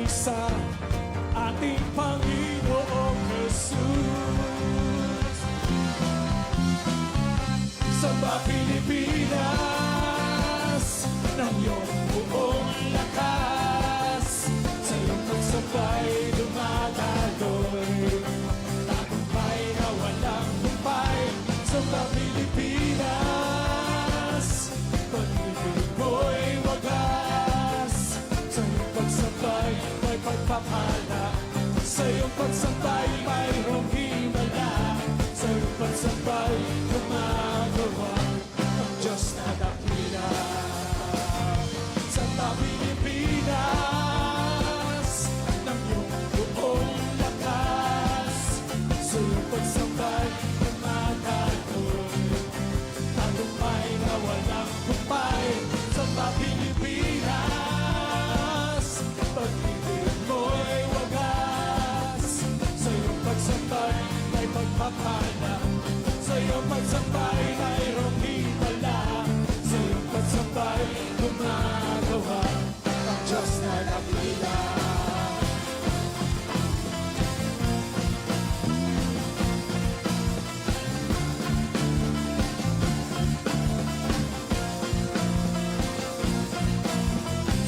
sa ating Panginoong Jesus. Samba Pilipinas ng iyong buong lakas, sa iyong pagsabay dumadaloy, tagumpay na walang humpay. Samba Pilipinas, pag-ibig mo'y wagas, sa iyong pagsabay may pagpapala, sa iyong pagsabay mayroong himala, sa iyong pagsabay gumagawa ang Diyos na dakila. Samba Pilipinas ng iyong buong lakas, sa iyong pagsabay gumagano'n, tagumpay na walang humpay. Samba Pilipinas, pag-ibig mo'y wagas, sa iyong pagsabay may pagpapala, sa iyong pagsabay mayroong himala, sa iyong pagsabay gumagawa ang Diyos na dakila.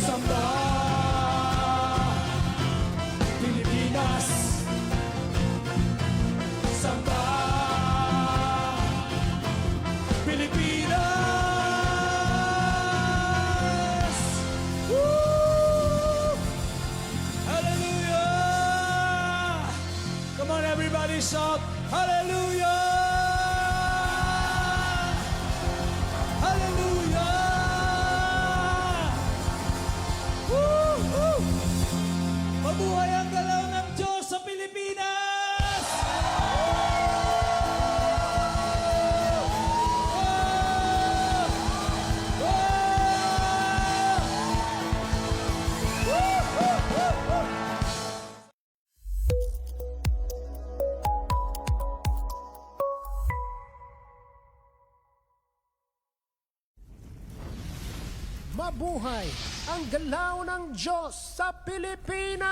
Samba Pilipinas, samba Pilipinas. Woo! Hallelujah! Come on, everybody, shout hallelujah! Hallelujah! Woo! Woo! Mabuhay ang galaw ng Diyos sa Pilipinas! Mabuhay ang galaw ng Diyos sa Pilipinas!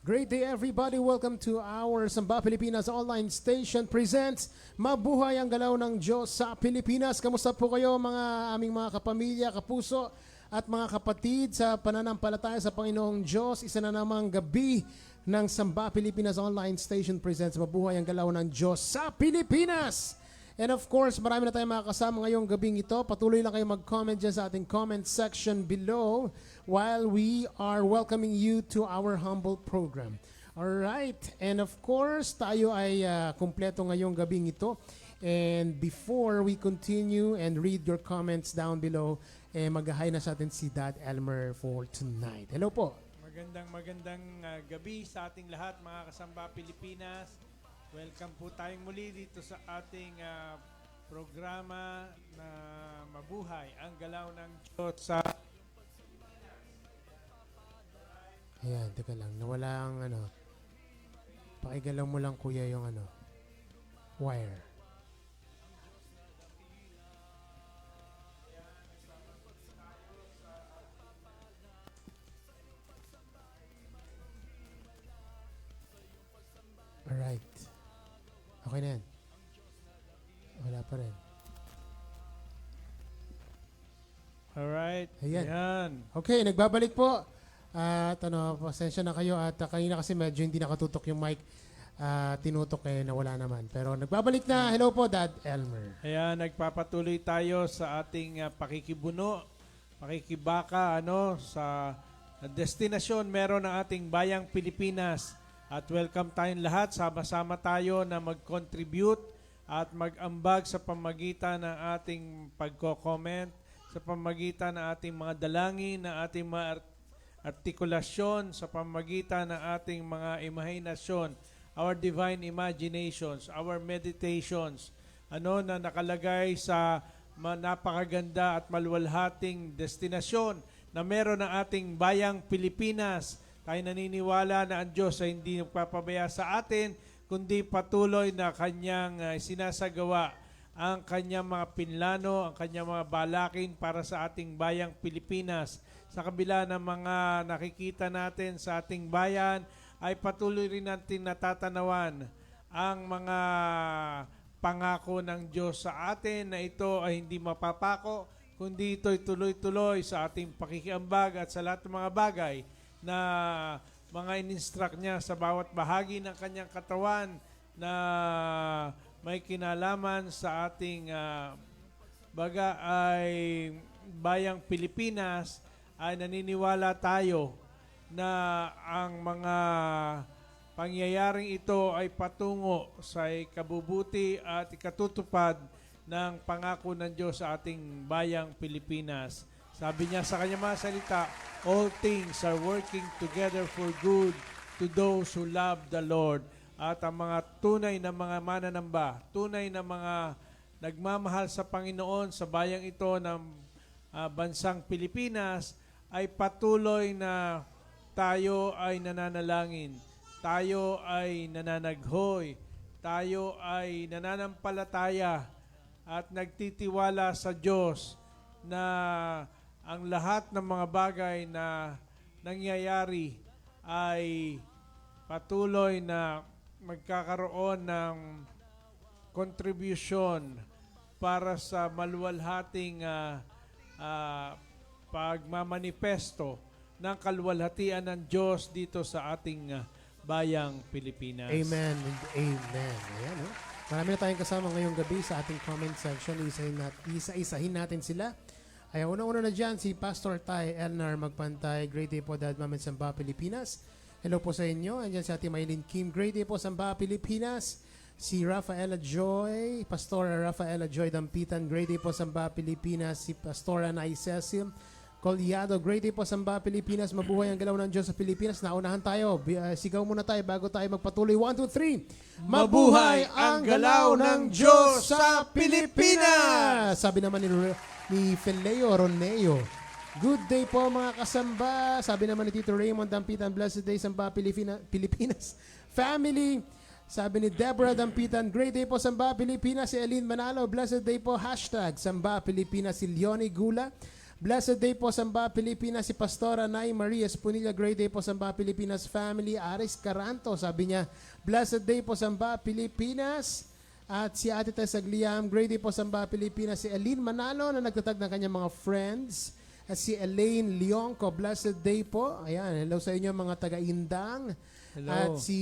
Great day everybody! Welcome to our Samba Pilipinas online station presents Mabuhay ang galaw ng Diyos sa Pilipinas. Kamusta po kayo mga aming mga kapamilya, kapuso at mga kapatid sa pananampalataya sa Panginoong Diyos? Isa na namang gabi ng Samba Pilipinas online station presents Mabuhay ang galaw ng Diyos sa Pilipinas! And of course, marami na tayong makakasama ngayong gabing ito. Patuloy lang kayo mag-comment dyan sa ating comment section below while we are welcoming you to our humble program. Alright, and of course, tayo ay kumpleto ngayong gabing ito. And before we continue and read your comments down below, mag-hi na sa atin si Dad Elmer for tonight. Hello po. Magandang gabi sa ating lahat, mga kasamba Pilipinas. Welcome po tayong muli dito sa ating programa na Mabuhay ang Galaw ng Diyos sa... Ayan, teka lang. Nawala ang pakigalaw mo lang kuya yung wire. Alright. Okay na yan. Wala pa rin. Alright. Ayan. Ayan. Okay, nagbabalik po. At pasensya na kayo. At kanina kasi medyo hindi nakatutok yung mic. Tinutok nawala naman. Pero nagbabalik na. Hello po, Dad Elmer. Ayan, nagpapatuloy tayo sa ating pakikibuno, pakikibaka, sa destinasyon meron ng ating bayang Pilipinas. At welcome tayong lahat. Sama-sama tayo na mag-contribute at mag-ambag sa pamagitan ng ating pagko-comment, sa pamagitan ng ating mga dalangin, ng ating mga artikulasyon, sa pamagitan ng ating mga imahinasyon, our divine imaginations, our meditations, na nakalagay sa napakaganda at maluwalhating destinasyon na meron ng ating bayang Pilipinas. Tayo naniniwala na ang Diyos ay hindi nagpapabaya sa atin, kundi patuloy na Kanyang sinasagawa ang kanyang mga pinlano, ang kanyang mga balakin para sa ating bayang Pilipinas. Sa kabila ng mga nakikita natin sa ating bayan, ay patuloy rin natin natatanawan ang mga pangako ng Diyos sa atin na ito ay hindi mapapako, kundi ito'y tuloy-tuloy sa ating pakikiambag at sa lahat ng mga bagay na mga in-instruct niya sa bawat bahagi ng kanyang katawan na may kinalaman sa ating baga ay bayang Pilipinas, ay naniniwala tayo na ang mga pangyayaring ito ay patungo sa ikabubuti at ikatutupad ng pangako ng Diyos sa ating bayang Pilipinas. Sabi niya sa kanyang mga salita, all things are working together for good to those who love the Lord. At ang mga tunay na mga mananamba, tunay na mga nagmamahal sa Panginoon sa bayang ito ng bansang Pilipinas, ay patuloy na tayo ay nananalangin, tayo ay nananaghoy, tayo ay nananampalataya at nagtitiwala sa Diyos na ang lahat ng mga bagay na nangyayari ay patuloy na magkakaroon ng contribution para sa maluwalhating pagmamanifesto ng kaluwalhatian ng Diyos dito sa ating bayang Pilipinas. Amen and amen. Ayan, no? Marami na tayong kasama ngayong gabi sa ating comment section. Isa-isahin natin sila. Ay, una-una na dyan, si Pastor Ty Elnar Magpantay. Great day po, Dad, Ma'am, Samba, Pilipinas. Hello po sa inyo. Andyan si Ate Maylin Kim. Great day po, Samba, Pilipinas. Si Rafaela Joy, Pastora Rafaela Joy Dampitan. Great day po, Samba, Pilipinas. Si Pastora Nay Cecil Colyado. Great day po, Samba, Pilipinas. Mabuhay ang galaw ng Diyos sa Pilipinas. Naunahan tayo. Sigaw muna tayo bago tayo magpatuloy. 1, 2, 3. Mabuhay ang galaw ng Diyos sa Pilipinas! Sabi naman ni Feleo Roneo. Good day po mga kasamba. Sabi naman ni Tito Raymond Dampitan, blessed day Samba Pilipinas family. Sabi ni Deborah Dampitan, great day po Samba Pilipinas. Si Eileen Manalo, blessed day po hashtag Samba Pilipinas. Si Leonie Gula, blessed day po Samba Pilipinas. Si Pastora Nay Maria Esponilla, great day po Samba Pilipinas family. Aris Caranto, sabi niya, blessed day po Samba Pilipinas. At si Ate Tess Agliam, great day po Samba Pilipinas. Si Eileen Manalo na nagtatag ng kanyang mga friends. At si Elaine Leonco, blessed day po. Ayan, hello sa inyo mga taga-Indang. Hello. At si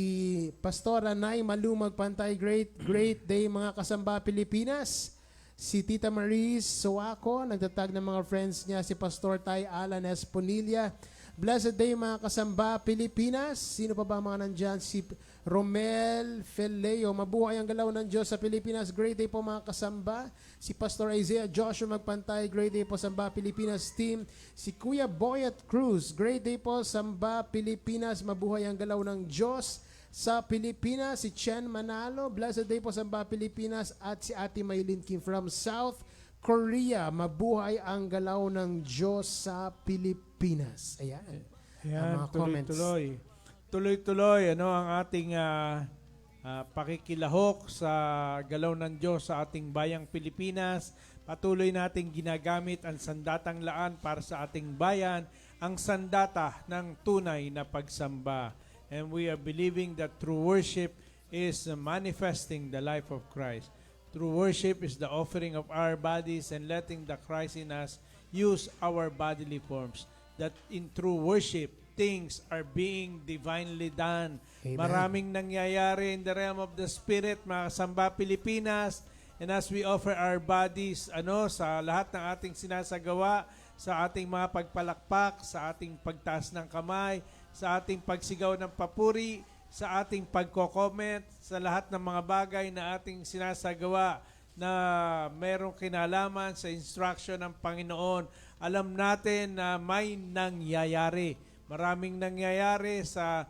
Pastora Nay Malumag Pantay, great day mga kasamba Pilipinas. Si Tita Maris Suaco, nagtatag ng mga friends niya. Si Pastor Tay Alan Esponilla, blessed day mga kasamba Pilipinas. Sino pa ba mga nandyan? Si Romel Feleo, mabuhay ang galaw ng Diyos sa Pilipinas. Great day po mga kasamba. Si Pastor Isaiah Joshua Magpantay, great day po Samba Pilipinas team. Si Kuya Boyet Cruz, great day po Samba Pilipinas. Mabuhay ang galaw ng Diyos sa Pilipinas. Si Chen Manalo, blessed day po Samba Pilipinas. At si Ate Maylin Kim from South Korea, mabuhay ang galaw ng Diyos sa Pilipinas. Ayan. Ayan, Ang mga comments. Tuloy-tuloy ang ating pakikilahok sa galaw ng Diyos sa ating bayang Pilipinas. Patuloy nating ginagamit ang sandatang laan para sa ating bayan, ang sandata ng tunay na pagsamba. And we are believing that true worship is manifesting the life of Christ. True worship is the offering of our bodies and letting the Christ in us use our bodily forms. That in true worship, things are being divinely done. Amen. Maraming nangyayari in the realm of the Spirit, mga kasamba Pilipinas. And as we offer our bodies sa lahat ng ating sinasagawa, sa ating mga pagpalakpak, sa ating pagtaas ng kamay, sa ating pagsigaw ng papuri, sa ating pagko-comment, sa lahat ng mga bagay na ating sinasagawa na merong kinalaman sa instruction ng Panginoon, alam natin na may nangyayari. Maraming nangyayari sa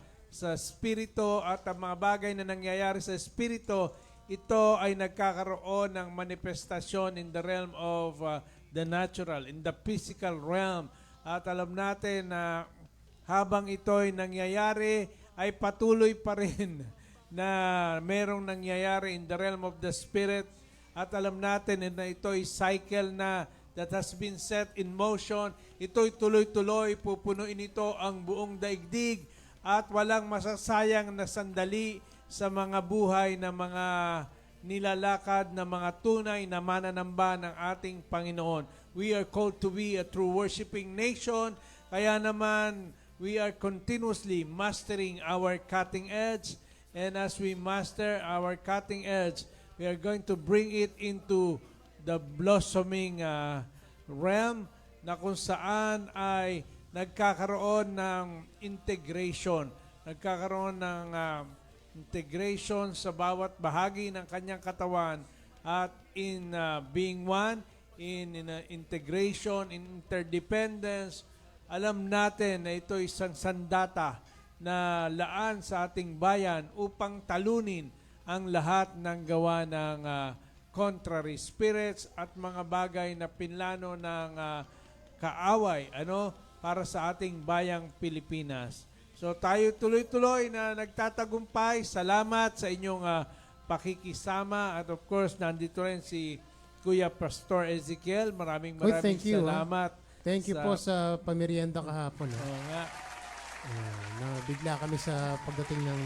spirito at ang mga bagay na nangyayari sa spirito, ito ay nagkakaroon ng manifestasyon in the realm of the natural, in the physical realm. At alam natin na habang ito ay nangyayari, ay patuloy pa rin na merong nangyayari in the realm of the spirit. At alam natin na ito'y cycle na that has been set in motion. Ito'y tuloy-tuloy, pupunuin ito ang buong daigdig at walang masasayang na sandali sa mga buhay ng mga nilalakad na mga tunay na mananamba ng ating Panginoon. We are called to be a true worshiping nation, kaya naman we are continuously mastering our cutting edge, and as we master our cutting edge, we are going to bring it into the blossoming realm na kung saan ay nagkakaroon ng integration, nagkakaroon ng integration sa bawat bahagi ng kanyang katawan at in being one, in integration, in interdependence. Alam natin na ito isang sandata na laan sa ating bayan upang talunin ang lahat ng gawa ng contrary spirits at mga bagay na pinlano ng kaaway para sa ating bayang Pilipinas. So tayo tuloy-tuloy na nagtatagumpay. Salamat sa inyong pakikisama at of course nandito rin si Kuya Pastor Ezekiel. Maraming thank you, salamat. Thank you po sa pamerienda kahapon. Oo nga. Bigla kami sa pagdating ng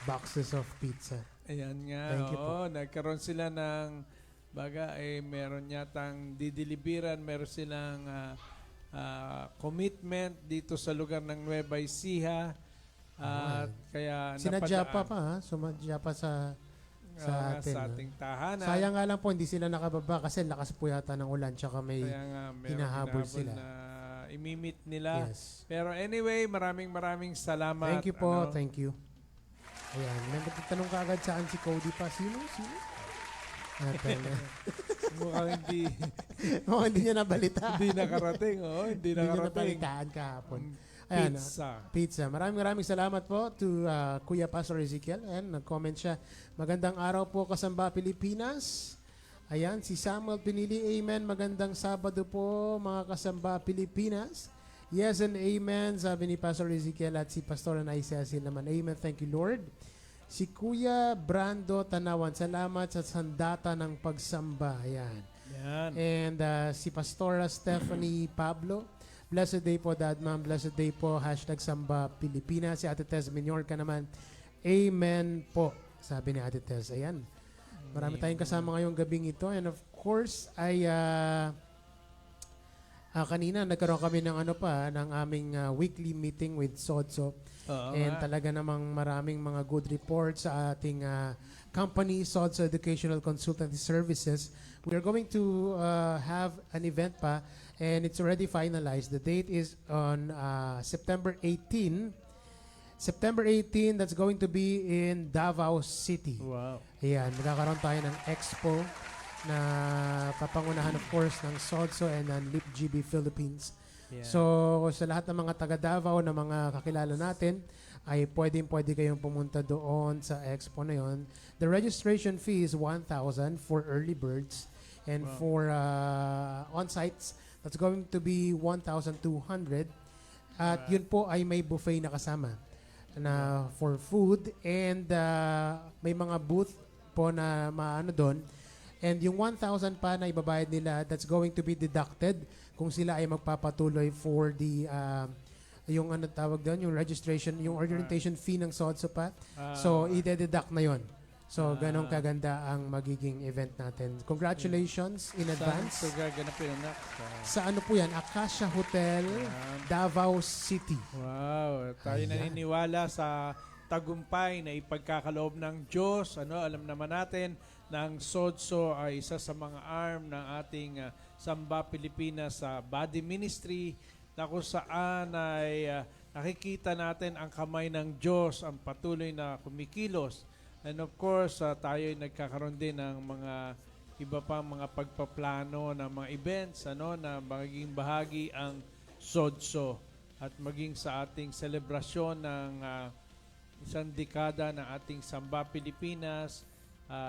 boxes of pizza. Ayan nga. Thank you po. Nagkaroon sila ng meron yatang dideliveran, meron silang commitment dito sa lugar ng Nueva Ecija. At kaya sinadya pa sumadya pa sa atin. Sa ating tahanan. Sayang nga lang po, hindi sila nakababa kasi lakas po yata ng ulan tsaka may hinahabol sila. Na imimit nila. Yes. Pero anyway, maraming salamat. Thank you po, thank you. Ayan, may magtatanong ka agad saan si Cody pa. Sino? Mukhang hindi hindi niya nabalita. hindi nakarating. Hindi niya nakarating. nabalitaan kahapon. Ayan, pizza. Maraming salamat po to Kuya Pastor Ezekiel. Ayan, nag-comment siya. Magandang araw po, Kasamba Pilipinas. Ayan, si Samuel Pinili, amen. Magandang Sabado po, mga Kasamba Pilipinas. Yes and amen, sabi ni Pastor Ezekiel at si Pastor Anay Cecil naman. Amen, thank you Lord. Si Kuya Brando Tanawan, salamat sa sandata ng pagsamba. Ayan. Yan. And si Pastora Stephanie Pablo, blessed day po, Dad Ma'am. Blessed day po. #Samba Pilipinas. Si Ate Tess Minorca naman. Amen po. Sabi ni Ate Tess. Ayan. Marami tayong kasama ngayong gabing ito. And of course, ay kanina nagkaroon kami ng ng aming weekly meeting with Sodso. And talaga namang maraming mga good reports sa ating company, Sodso Educational Consultancy Services. We are going to have an event pa. And it's already finalized. The date is on September 18. September 18, that's going to be in Davao City. Wow. Ayan, magkakaroon tayo ng expo na papangunahan of course ng SODSO and ng LIPGB Philippines. Yeah. So, sa lahat ng mga taga Davao na mga kakilala natin, ay pwede kayong pumunta doon sa expo na yon. The registration fee is 1,000 for early birds. And for on-sites, that's going to be 1,200. At yun po ay may buffet na kasama na for food and may mga booth po na maano doon. And yung 1,000 pa na ibabayad nila, that's going to be deducted kung sila ay magpapatuloy for the yung tawag doon, yung registration, yung orientation fee ng SODSO pa. So, i-deduct na yon. So, ganong kaganda ang magiging event natin. Congratulations in advance. Saan gaganapin anak? Sa ano po yan? Acacia Hotel, Davao City. Wow. Tayo naniniwala sa tagumpay na ipagkakaloob ng Diyos. Alam naman natin na ang SODSO ay isa sa mga arm ng ating Samba Pilipinas sa body ministry na kung saan ay nakikita natin ang kamay ng Diyos, ang patuloy na kumikilos. And of course, tayo ay nagkakaroon din ng mga iba pang mga pagpaplano ng mga events na magiging bahagi ang SODSO at maging sa ating selebrasyon ng isang dekada ng ating Samba Pilipinas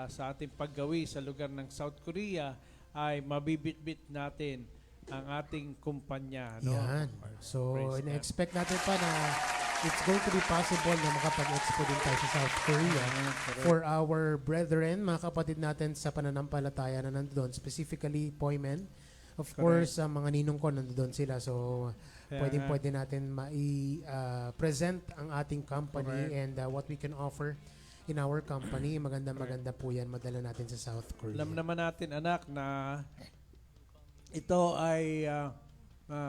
sa ating paggawi sa lugar ng South Korea ay mabibitbit natin ang ating kumpanya. Yan. So, in-expect natin pa na it's going to be possible na makapag-expo din tayo sa South Korea for our brethren, mga kapatid natin sa pananampalataya na nandoon, specifically Poymen. Of course, mga ninong ko nandoon sila. So, pwede natin present ang ating company and what we can offer in our company. Maganda po yan. Madala natin sa South Korea. Alam naman natin, anak, na ito ay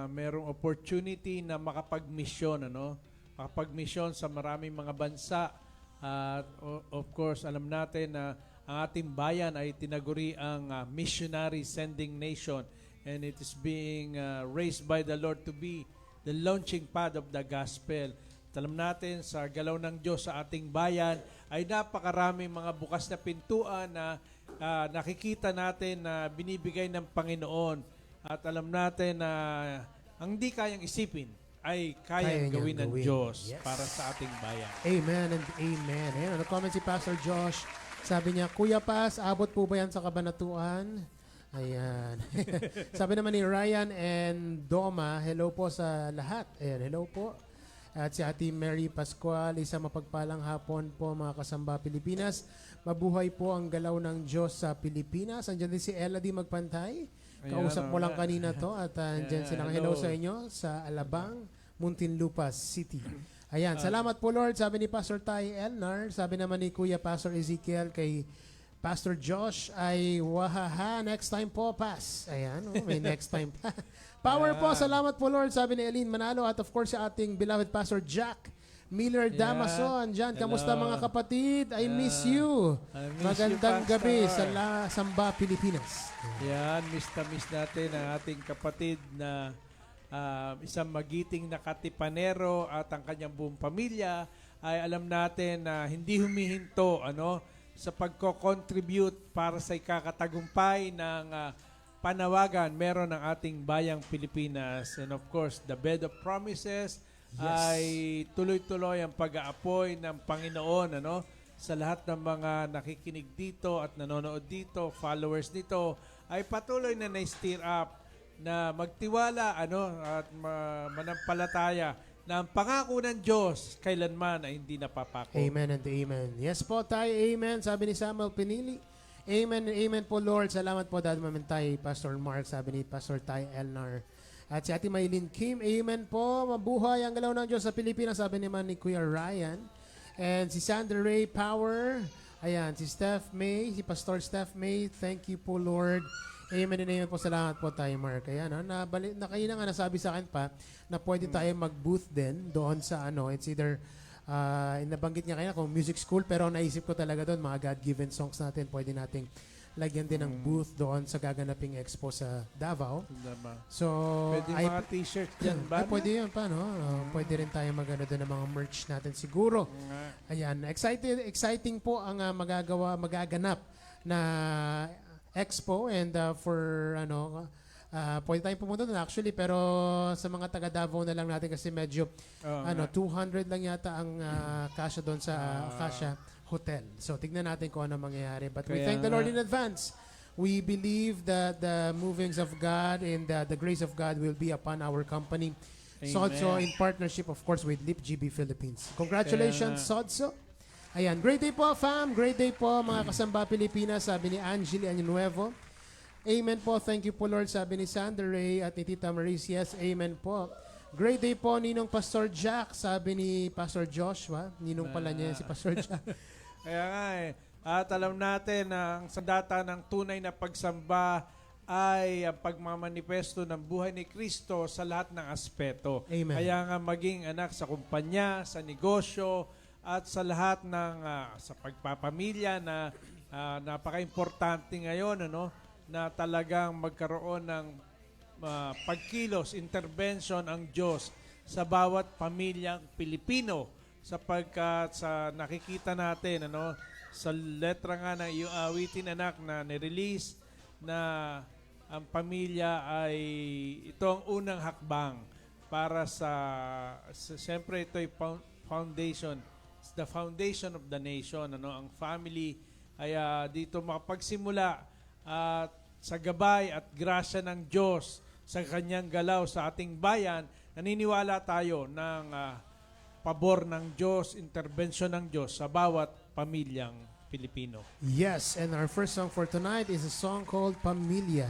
merong opportunity na makapag-mission, makapag-mission sa maraming mga bansa. At of course, alam natin na ang ating bayan ay tinaguri ang missionary sending nation, and it is being raised by the Lord to be the launching pad of the gospel. At alam natin sa galaw ng Diyos sa ating bayan ay napakaraming mga bukas na pintuan na nakikita natin na binibigay ng Panginoon. At alam natin na ang di kayang isipin ay kayang gawin ng Diyos para sa ating bayan. Amen and amen. Ayan, comment si Pastor Josh. Sabi niya, Kuya Pas, abot po ba yan sa Kabanatuan? Ayan. Sabi naman ni Ryan and Doma, hello po sa lahat. Ayan, hello po. At si Ate Mary Pascual, isang mapagpalang hapon po mga kasamba Pilipinas. Mabuhay po ang galaw ng Diyos sa Pilipinas. Andiyan din si Ella Di Magpantay. Kausap mo lang kanina to at andyan silang hello sa inyo sa Alabang, Muntinlupa City. Ayan, salamat po Lord, sabi ni Pastor Tay Elnar. Sabi naman ni Kuya Pastor Ezekiel kay Pastor Josh ay wahaha, next time po, pass. Ayan, may next time pa. Power po, salamat po Lord, sabi ni Eileen Manalo at of course sa ating beloved Pastor Jack Miller Damason. Diyan, kamusta mga kapatid? I miss you. Magandang gabi sa Samba, Pilipinas. Yan, miss natin ang ating kapatid na isang magiting na katipanero at ang kanyang buong pamilya. Ay alam natin na hindi humihinto sa pagko-contribute para sa ikakatagumpay ng panawagan meron ng ating bayang Pilipinas. And of course, the Bed of Promises ay tuloy-tuloy ang pag-aapoy ng Panginoon sa lahat ng mga nakikinig dito at nanonood dito, followers nito, ay patuloy na na-stir up na magtiwala at manampalataya na ang pangako ng Diyos kailanman ay hindi napapako. Amen and amen. Yes po tayo, amen. Sabi ni Samuel Pinili. Amen and amen po Lord. Salamat po Dad Mamantay, Pastor Mark, sabi ni Pastor Tay Elnar. At si Ate Maylin Kim, amen po. Mabuhay ang galaw ng Diyos sa Pilipinas, sabi naman ni Kuya Ryan. And si Sandra Ray Power. Ayan, si Steph May, si Pastor Steph May. Thank you po Lord. Amen and amen po. Salamat po tayo Mark. Ayan, kanina nga nasabi sa akin pa na pwede tayo mag-booth din doon sa it's either nabanggit niya kaya kung music school, pero naisip ko talaga doon mga God-given songs natin, pwede nating lagyan din ng booth doon sa gaganaping expo sa Davao. So, pwede mga t-shirt dyan ba? Pwede yun pa, pwede rin tayo magano doon ng mga merch natin siguro. Ayan, exciting po ang magaganap na expo and for pwede tayong pumunta doon actually, pero sa mga taga Davao na lang natin kasi medyo 200 lang yata ang kasya doon sa Acacia Hotel. So tignan natin kung ano mangyayari. But we thank the Lord in advance. We believe that the movings of God and the grace of God will be upon our company. Sodso in partnership of course with Lip GB Philippines. Congratulations Sodso. Ayan, great day po fam, great day po mga kasamba Pilipinas, sabi ni Angeli Añunuevo. Amen po, thank you po Lord, sabi ni Sandra Ray at ni Tita Maris. Yes, amen po. Great day po, Ninong Pastor Jack, sabi ni Pastor Joshua. Ninong pala niya si Pastor Jack. Kaya nga at alam natin na ang sandata ng tunay na pagsamba ay ang pagmamanifesto ng buhay ni Kristo sa lahat ng aspeto. Amen. Kaya nga maging anak sa kumpanya, sa negosyo, at sa lahat ng sa pagpapamilya na napaka-importante ngayon na talagang magkaroon ng pagkilos, intervention ang Diyos sa bawat pamilyang Pilipino, sapagkat sa nakikita natin sa letra nga ng iyong awitin anak na nirelease na ang pamilya ay ito ang unang hakbang para sa siyempre ito ay foundation. It's the foundation of the nation. Ang family ay dito makapagsimula at sa gabay at grasya ng Diyos sa kanyang galaw sa ating bayan, naniniwala tayo ng pabor ng Diyos, intervention ng Diyos sa bawat pamilyang Pilipino. Yes, and our first song for tonight is a song called Pamilya.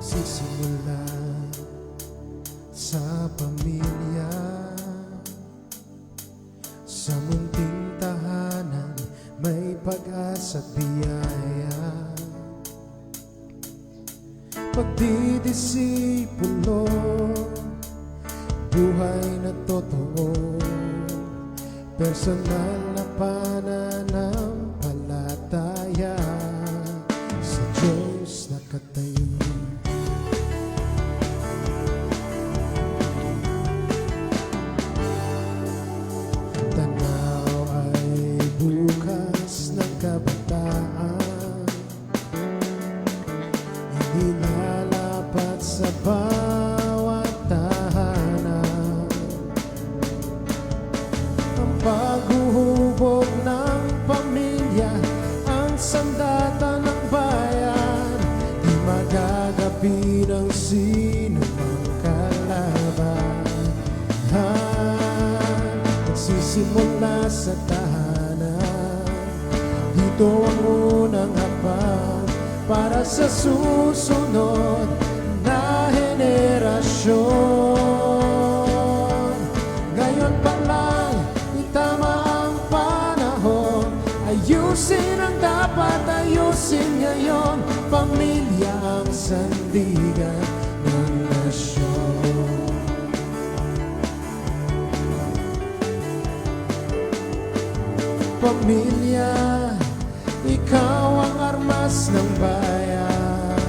Sisimula sa pamilya, sa munting tahanan may pag-asa at biyaya. Pagdidisipulo, buhay na totoo, personal na pananampalataya, sa Diyos nakatayo. Tanaw ay bukas ng kabataan, hindi lalapat sa bawat tahanan. Ang paghuhubog ng pamilya, ang sandata ng bayan, di magagapi ng sino mang kalaban. Nagsisimula sa tahanan, dito ang unang hakbang para sa susunod na henerasyon. Ngayon pa lang, itama ang panahon, ayusin ang dapat ayusin ngayon. Pamilya ang sandigan ng nasyon. Pamilya, ikaw ang armas ng bayan.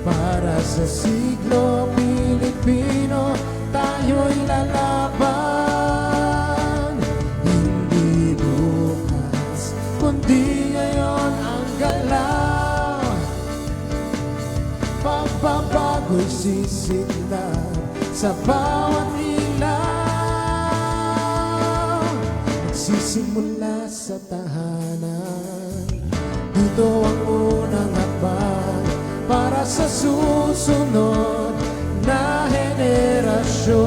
Para sa siglo Pilipino, tayo'y lalaban. Hindi bukas, kundi ngayon ang galaw. Pagbabago'y sisidlan sa bawat ilaw. Nagsisimula sa tahanan, dito ang unang hakbang para sa susunod na henerasyon.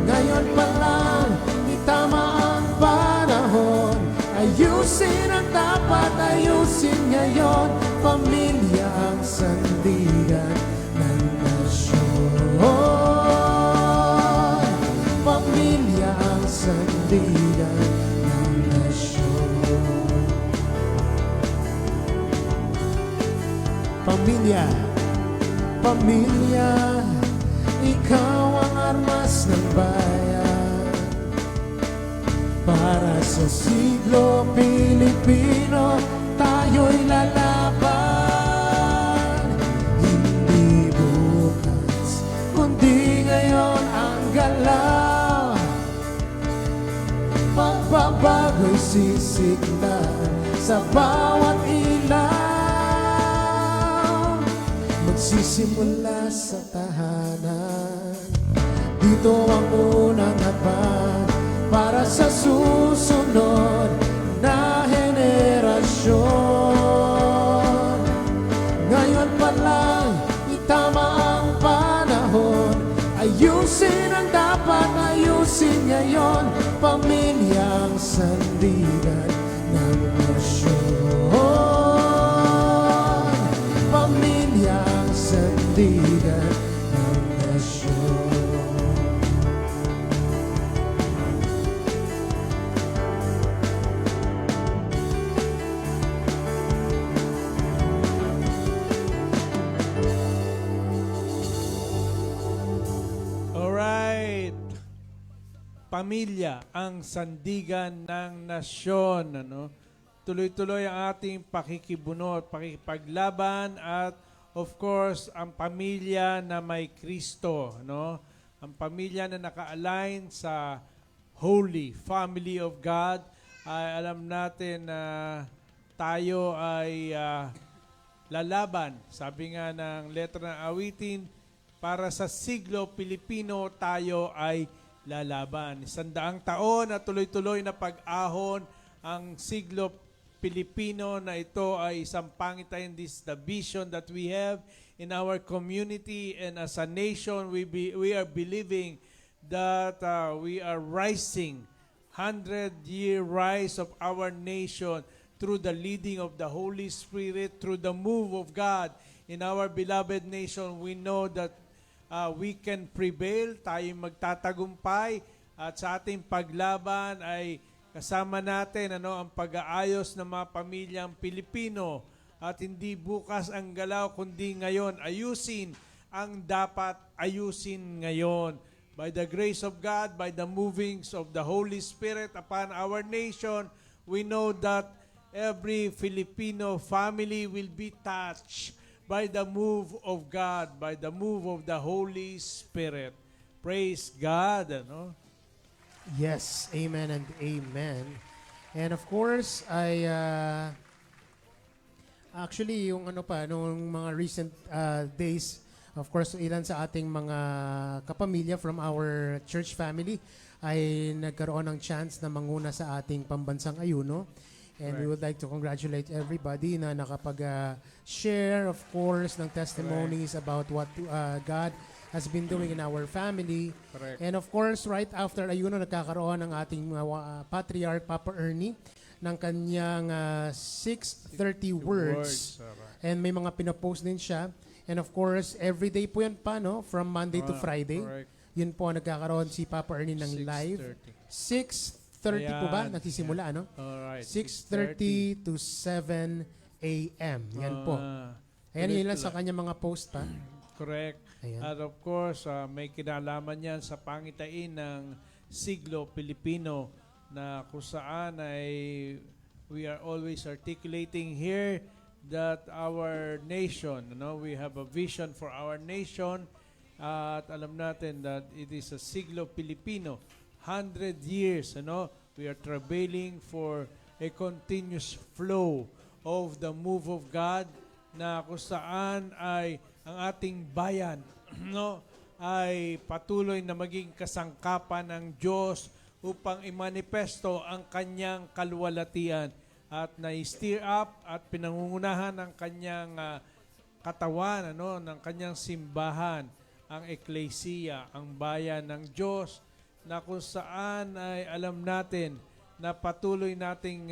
Ngayon pa lang, itama ang panahon, ayusin ang dapat ayusin ngayon. Pamilya ang sandigan ng nasyon. Pamilya ang sandigan ng nasyon. Pamilya, pamilya, ikaw ang armas ng bayan. Para sa siglo Pilipino, tayo'y lalaban. Hindi bukas, kundi ngayon ang galaw. Pagbabago'y sisiglan sa bawat ilaw. Magsisimula sa tahanan, dito ang unang hakbang para sa susunod na henerasyon. Ngayon pa lang, itama ang panahon, ayusin ang dapat ayusin ngayon. Pamilya ang sandigan ng nasyon. Pamilya ang sandigan ng nasyon. Alright. Pamilya ang sandigan ng nasyon. Ano? Tuloy-tuloy ang ating pakikibunot, pakikipaglaban at of course, ang pamilya na may Kristo. No? Ang pamilya na naka-align sa Holy Family of God. Ay alam natin na tayo ay lalaban. Sabi nga ng letra ng awitin, para sa siglo Pilipino tayo ay lalaban. 100 taon na tuloy-tuloy na pag-ahon ang siglo Pilipino na ito ay isang pangitain. This is the vision that we have in our community, and as a nation we are believing that we are rising 100-year rise of our nation through the leading of the Holy Spirit, through the move of God in our beloved nation. We know that we can prevail, tayo magtatagumpay, at sa ating paglaban ay kasama natin ang pag-aayos ng mga pamilyang Pilipino, at hindi bukas ang galaw kundi ngayon ayusin ang dapat ayusin ngayon. By the grace of God, by the movings of the Holy Spirit upon our nation, we know that every Filipino family will be touched by the move of God, by the move of the Holy Spirit. Praise God. Yes, amen and amen. And of course, I actually yung nung mga recent days, of course, ilan sa ating mga kapamilya from our church family ay nagkaroon ng chance na manguna sa ating pambansang ayuno. And we would like to congratulate everybody na nakapag-share, of course, ng testimonies about what God has been doing in our family. Correct. And of course, right after ayuno, nagkakaroon ng ating Patriarch Papa Ernie ng kanyang 6:30 words. And may mga pinapost din siya. And of course, every day po yan pa, no? From Monday to Friday. Correct. Yun po, nagkakaroon si Papa Ernie ng live. 6:30 po ba? Ayan. Nagsisimula, ano? Alright. 6:30 to 7 a.m. Yan po. Ayan, yun lang sa kanya mga post pa. Correct. Ayan. At of course, may kinalaman yan sa pangitain ng siglo Pilipino na kung saan ay we are always articulating here that our nation, we have a vision for our nation, at alam natin that it is a siglo Pilipino, 100 years, we are travailing for a continuous flow of the move of God, na kung saan ay ang ating bayan ay patuloy na maging kasangkapan ng Diyos upang imanifesto ang kanyang kaluwalhatian, at na-steer up at pinangungunahan ng kanyang katawan, ng kanyang simbahan, ang eklesiya, ang bayan ng Diyos, na kung saan ay alam natin na patuloy nating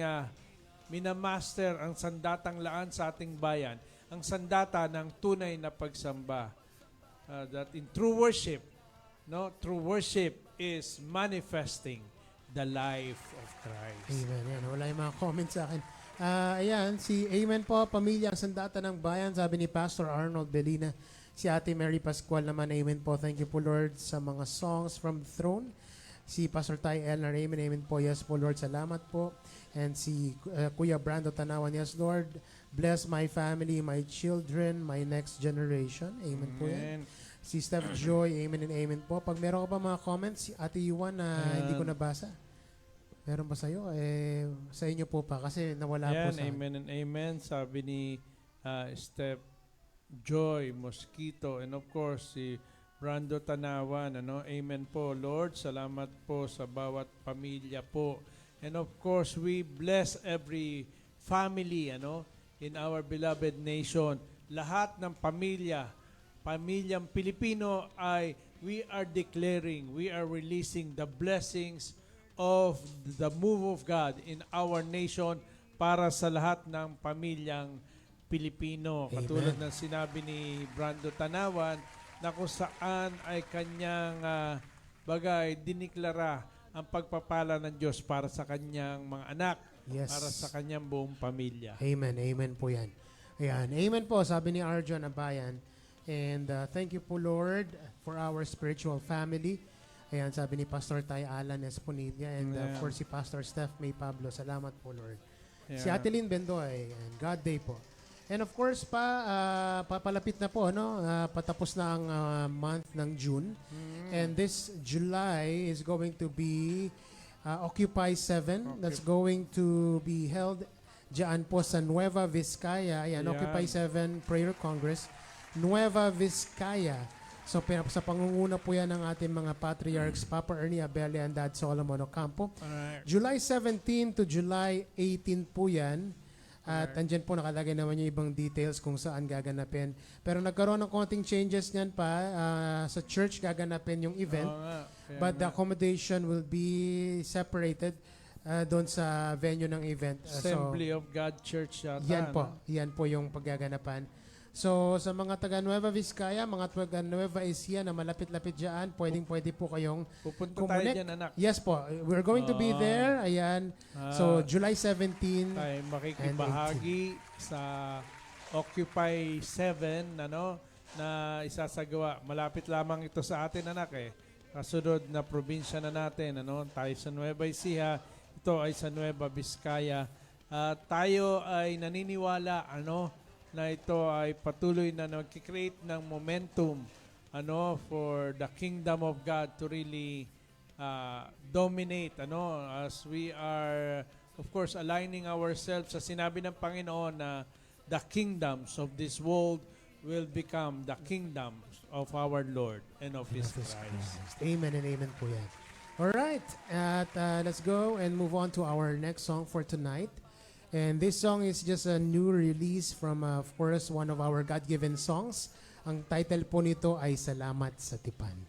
minamaster ang sandatang laan sa ating bayan, ang sandata ng tunay na pagsamba. That in true worship is manifesting the life of Christ. Amen. Yan. Wala yung mga comments sa akin. Ayan, si Amen po, pamilya ang sandata ng bayan, sabi ni Pastor Arnold Belina. Si Ate Mary Pascual naman, Amen po. Thank you po, Lord, sa mga songs from the throne. Si Pastor Ty Elnar, Amen, Amen po. Yes po, Lord, salamat po. And si Kuya Brando Tanawan, yes, Lord, bless my family, my children, my next generation. Amen po yan. Si Steph Joy, amen and amen po. Pag meron ka pa mga comments, si Ate Yuan na hindi ko nabasa. Meron ba sa'yo? Sa inyo po pa kasi nawala po sa amen and amen. Sabi ni Steph Joy Mosquito, and of course si Brando Tanawan, amen po, Lord. Salamat po sa bawat pamilya po. And of course, we bless every family, in our beloved nation. Lahat ng pamilyang Pilipino ay we are declaring, we are releasing the blessings of the move of God in our nation para sa lahat ng pamilyang Pilipino. Amen. Katulad ng sinabi ni Brando Tanawan, na kung saan ay kanyang diniklara ang pagpapala ng Diyos para sa kanyang mga anak, Yes. para sa kanyang buong pamilya. Amen. Amen po yan. Ayan. Amen po, sabi ni Arjon Abayan. And thank you po, Lord, for our spiritual family. Ayan, sabi ni Pastor Tay Alan Esponilla. And of course, si Pastor Steph May Pablo. Salamat po, Lord. Si Yeah. Ate Lynn Bendoy. And God Day po. And of course, papalapit na po, patapos na ang month ng June. And this July is going to be Occupy 7. That's going to be held diyan po sa Nueva Vizcaya. Ayan, Ayan. Occupy 7 Prayer Congress. Nueva Vizcaya. So sa pangunguna po yan ng ating mga patriarchs, Papa Ernie Abelle and Dad Solomon Ocampo. Alright. July 17 to July 18 po yan. At andyan po nakalagay naman yung ibang details kung saan gaganapin. Pero nagkaroon ng konting changes niyan pa. Sa church gaganapin yung event. Oo nga, kaya But the nga. accommodation will be separated doon sa venue ng event. Assembly of God Church yata. Yan po yung paggaganapan. So, sa mga taga Nueva Vizcaya, mga taga Nueva Ecija na malapit-lapit dyan, pwede po kayong Pupunta tayo Kumunik. dyan, anak. Yes po, we're going to be there. Ayan. So, July 17. Tayo makikibahagi sa Occupy 7, na isasagawa. Malapit lamang ito sa atin, anak eh. Kasunod na probinsya na natin, tayo sa Nueva Ecija, ito ay sa Nueva Vizcaya. Tayo ay naniniwala, na ito ay patuloy na nag-create ng momentum for the kingdom of God to really dominate as we are of course aligning ourselves sa sinabi ng Panginoon na the kingdoms of this world will become the kingdoms of our Lord and of His Christ. Amen and amen po yan. Alright, at let's go and move on to our next song for tonight. And this song is just a new release from, of course, one of our God-given songs. Ang title po nito ay Salamat sa Tipan.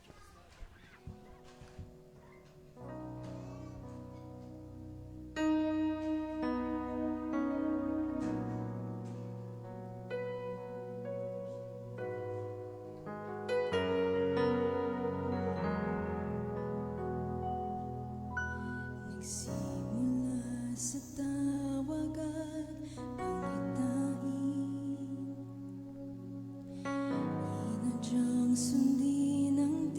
Nagsimula sa tawag at pangitain, inadyang sundin ang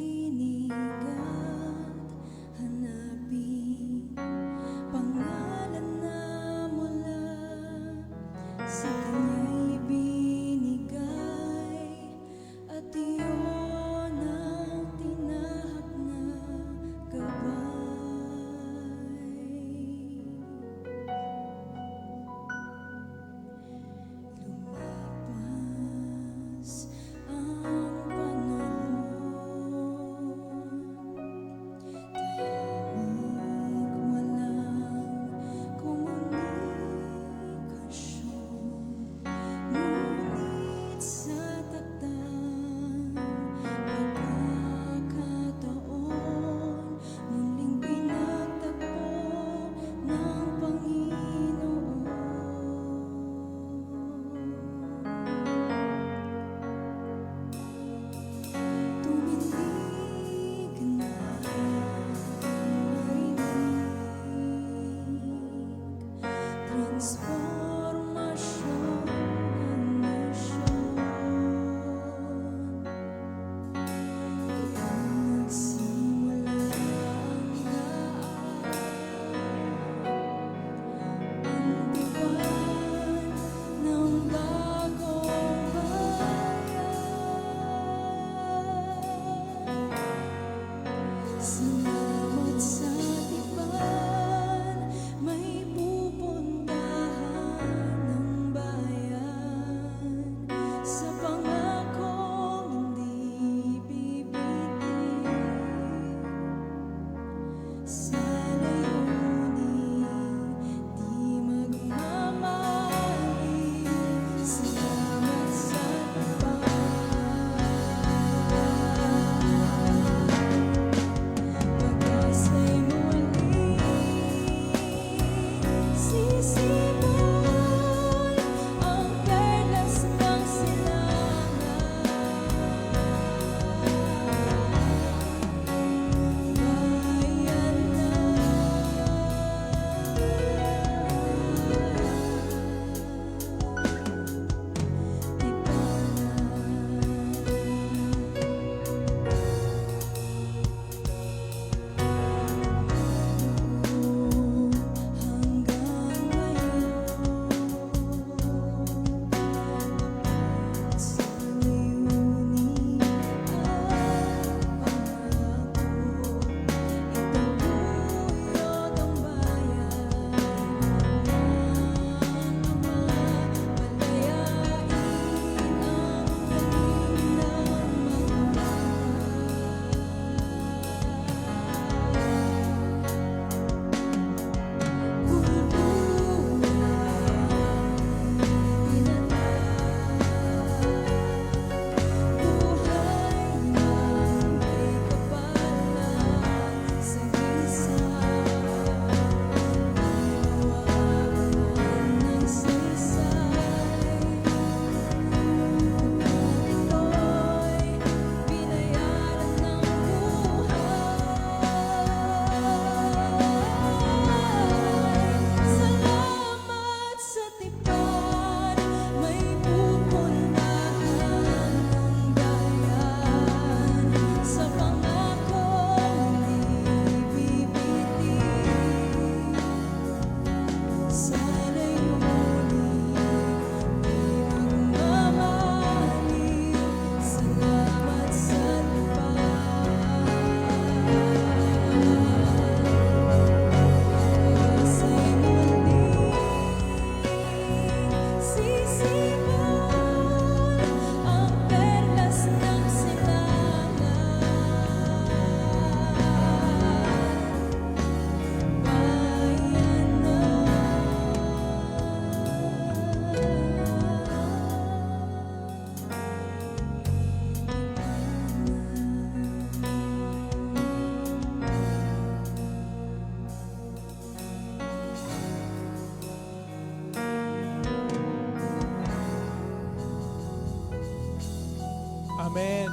Amen.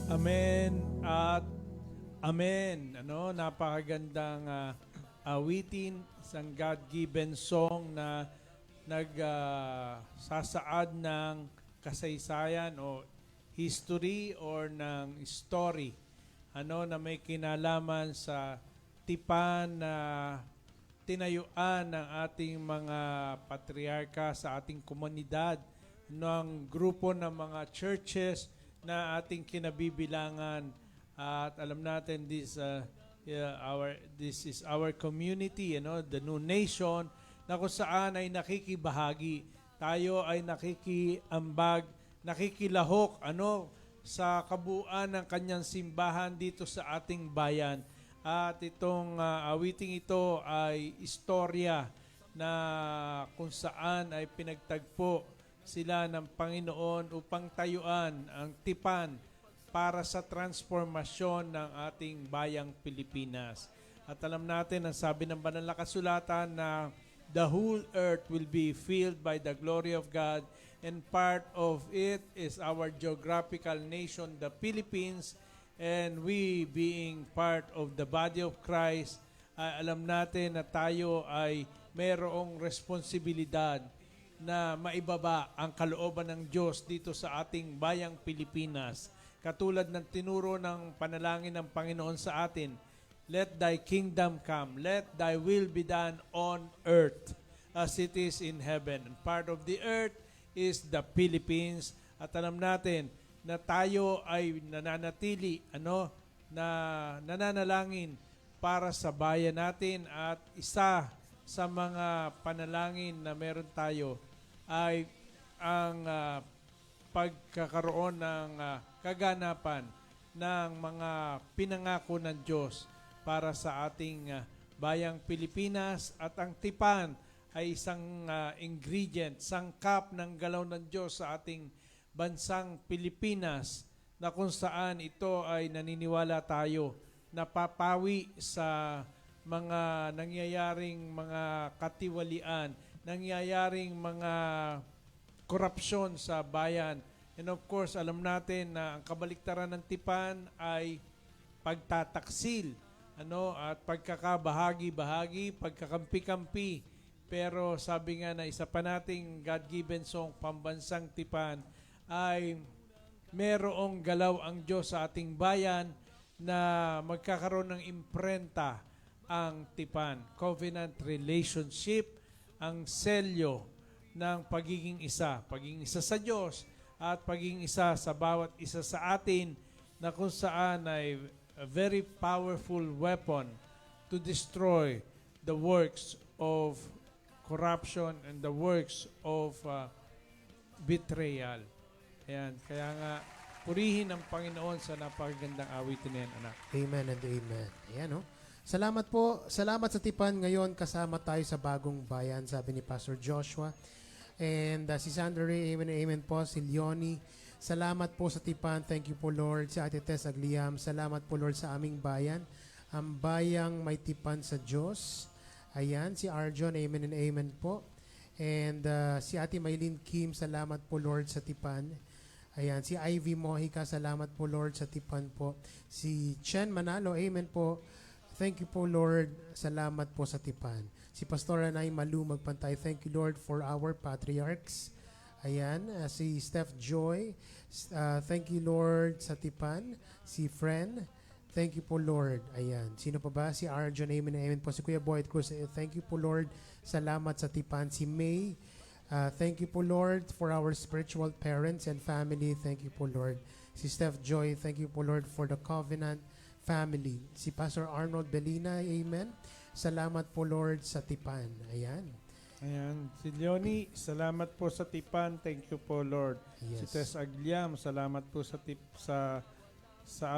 Amen at amen. Napakagandang awitin, isang God-given song na nagsasaad ng kasaysayan o history or ng story na may kinalaman sa tipan na tinayuan ng ating mga patriarka sa ating komunidad, ng grupo ng mga churches na ating kinabibilangan. At alam natin this is our community, the new nation, na kung saan ay nakikibahagi. Tayo ay nakikiambag, nakikilahok sa kabuuan ng kanyang simbahan dito sa ating bayan. At itong awiting ito ay istorya na kung saan ay pinagtagpo sila ng Panginoon upang tayuan ang tipan para sa transformasyon ng ating bayang Pilipinas. At alam natin, ang sabi ng banal na kasulatan na the whole earth will be filled by the glory of God, and part of it is our geographical nation, the Philippines, and we being part of the body of Christ, alam natin na tayo ay mayroong responsibilidad na maibaba ang kalooban ng Diyos dito sa ating bayang Pilipinas. Katulad ng tinuro ng panalangin ng Panginoon sa atin, let thy kingdom come, let thy will be done on earth as it is in heaven. And part of the earth is the Philippines. At alam natin na tayo ay nananatili, na nananalangin para sa bayan natin, at isa sa mga panalangin na meron tayo ay ang pagkakaroon ng kaganapan ng mga pinangako ng Diyos para sa ating bayang Pilipinas. At ang tipan ay isang ingredient, sangkap ng galaw ng Diyos sa ating bansang Pilipinas, na kung saan ito ay naniniwala tayo na papawi sa mga nangyayaring mga katiwalian, nangyayaring mga korupsyon sa bayan. And of course, alam natin na ang kabaliktaran ng tipan ay pagtataksil, at pagkakabahagi-bahagi, pagkakampi-kampi. Pero sabi nga na isa pa nating God-given song, Pambansang Tipan, ay merong galaw ang Diyos sa ating bayan na magkakaroon ng imprenta ang tipan. Covenant relationship, ang selyo ng pagiging isa sa Diyos at pagiging isa sa bawat isa sa atin, na kung saan ay a very powerful weapon to destroy the works of corruption and the works of betrayal. Ayan, kaya nga, purihin ang Panginoon sa napakagandang awitin na yan, anak. Amen and amen. Ayan, Salamat po. Salamat sa tipan. Ngayon, kasama tayo sa bagong bayan, sabi ni Pastor Joshua. And si Sandra Ray, amen and amen po. Si Leonie, salamat po sa tipan. Thank you po, Lord. Si Ate Tess Agliam, salamat po, Lord, sa aming bayan. Ang bayang may tipan sa Diyos. Ayan, si Arjon, amen and amen po. And si Ate Maylin Kim, salamat po, Lord, sa tipan. Ayan, si Ivy Mojica, salamat po, Lord, sa tipan po. Si Chen Manalo, amen po. Thank you po, Lord, salamat po sa tipan. Si Pastor Anay Malu Magpantay, thank you, Lord, for our patriarchs. Ayan, si Steph Joy, thank you, Lord, sa tipan. Si Friend, thank you po, Lord. Ayan, sino pa ba? Si Arjon, amen, amen po. Si Kuya Boyd Cruz, thank you po, Lord, salamat sa tipan. Si May, thank you po, Lord, for our spiritual parents and family. Thank you po, Lord. Si Steph Joy, thank you po, Lord, for the covenant family. Si Pastor Arnold Belina, amen. Salamat po, Lord, sa tipan. Ayan. Ayan. Si Leonie, salamat po sa tipan. Thank you po, Lord. Si Yes. Tess Agliam, salamat po sa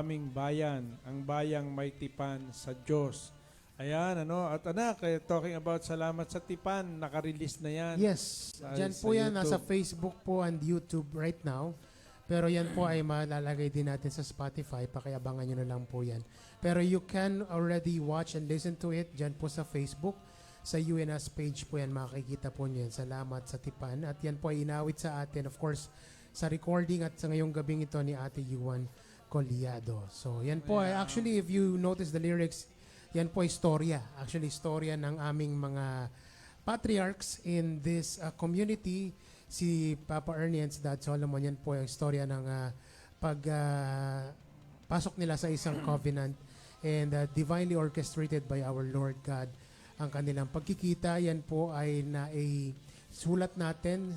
aming bayan. Ang bayang may tipan sa Diyos. Ayan, at anak, talking about salamat sa tipan, naka-release na yan. Yes. Diyan Sa po yan, YouTube. nasa Facebook po and YouTube right now. Pero yan po ay malalagay din natin sa Spotify. Pakiabangan nyo na lang po yan. Pero you can already watch and listen to it dyan po sa Facebook. Sa UNS page po yan, makikita po nyo yan. Salamat sa tipan. At yan po ay inawit sa atin. Of course, sa recording at sa ngayong gabing ito ni Ate Yuan Collado. So yan po, Yeah. actually if you notice the lyrics, yan po ay istorya. Actually, istorya ng aming mga patriarchs in this community. Si Papa Ernie and si Dad Solomon, yan po yung istorya ng pasok nila sa isang covenant and divinely orchestrated by our Lord God. Ang kanilang pagkikita, yan po ay sulat natin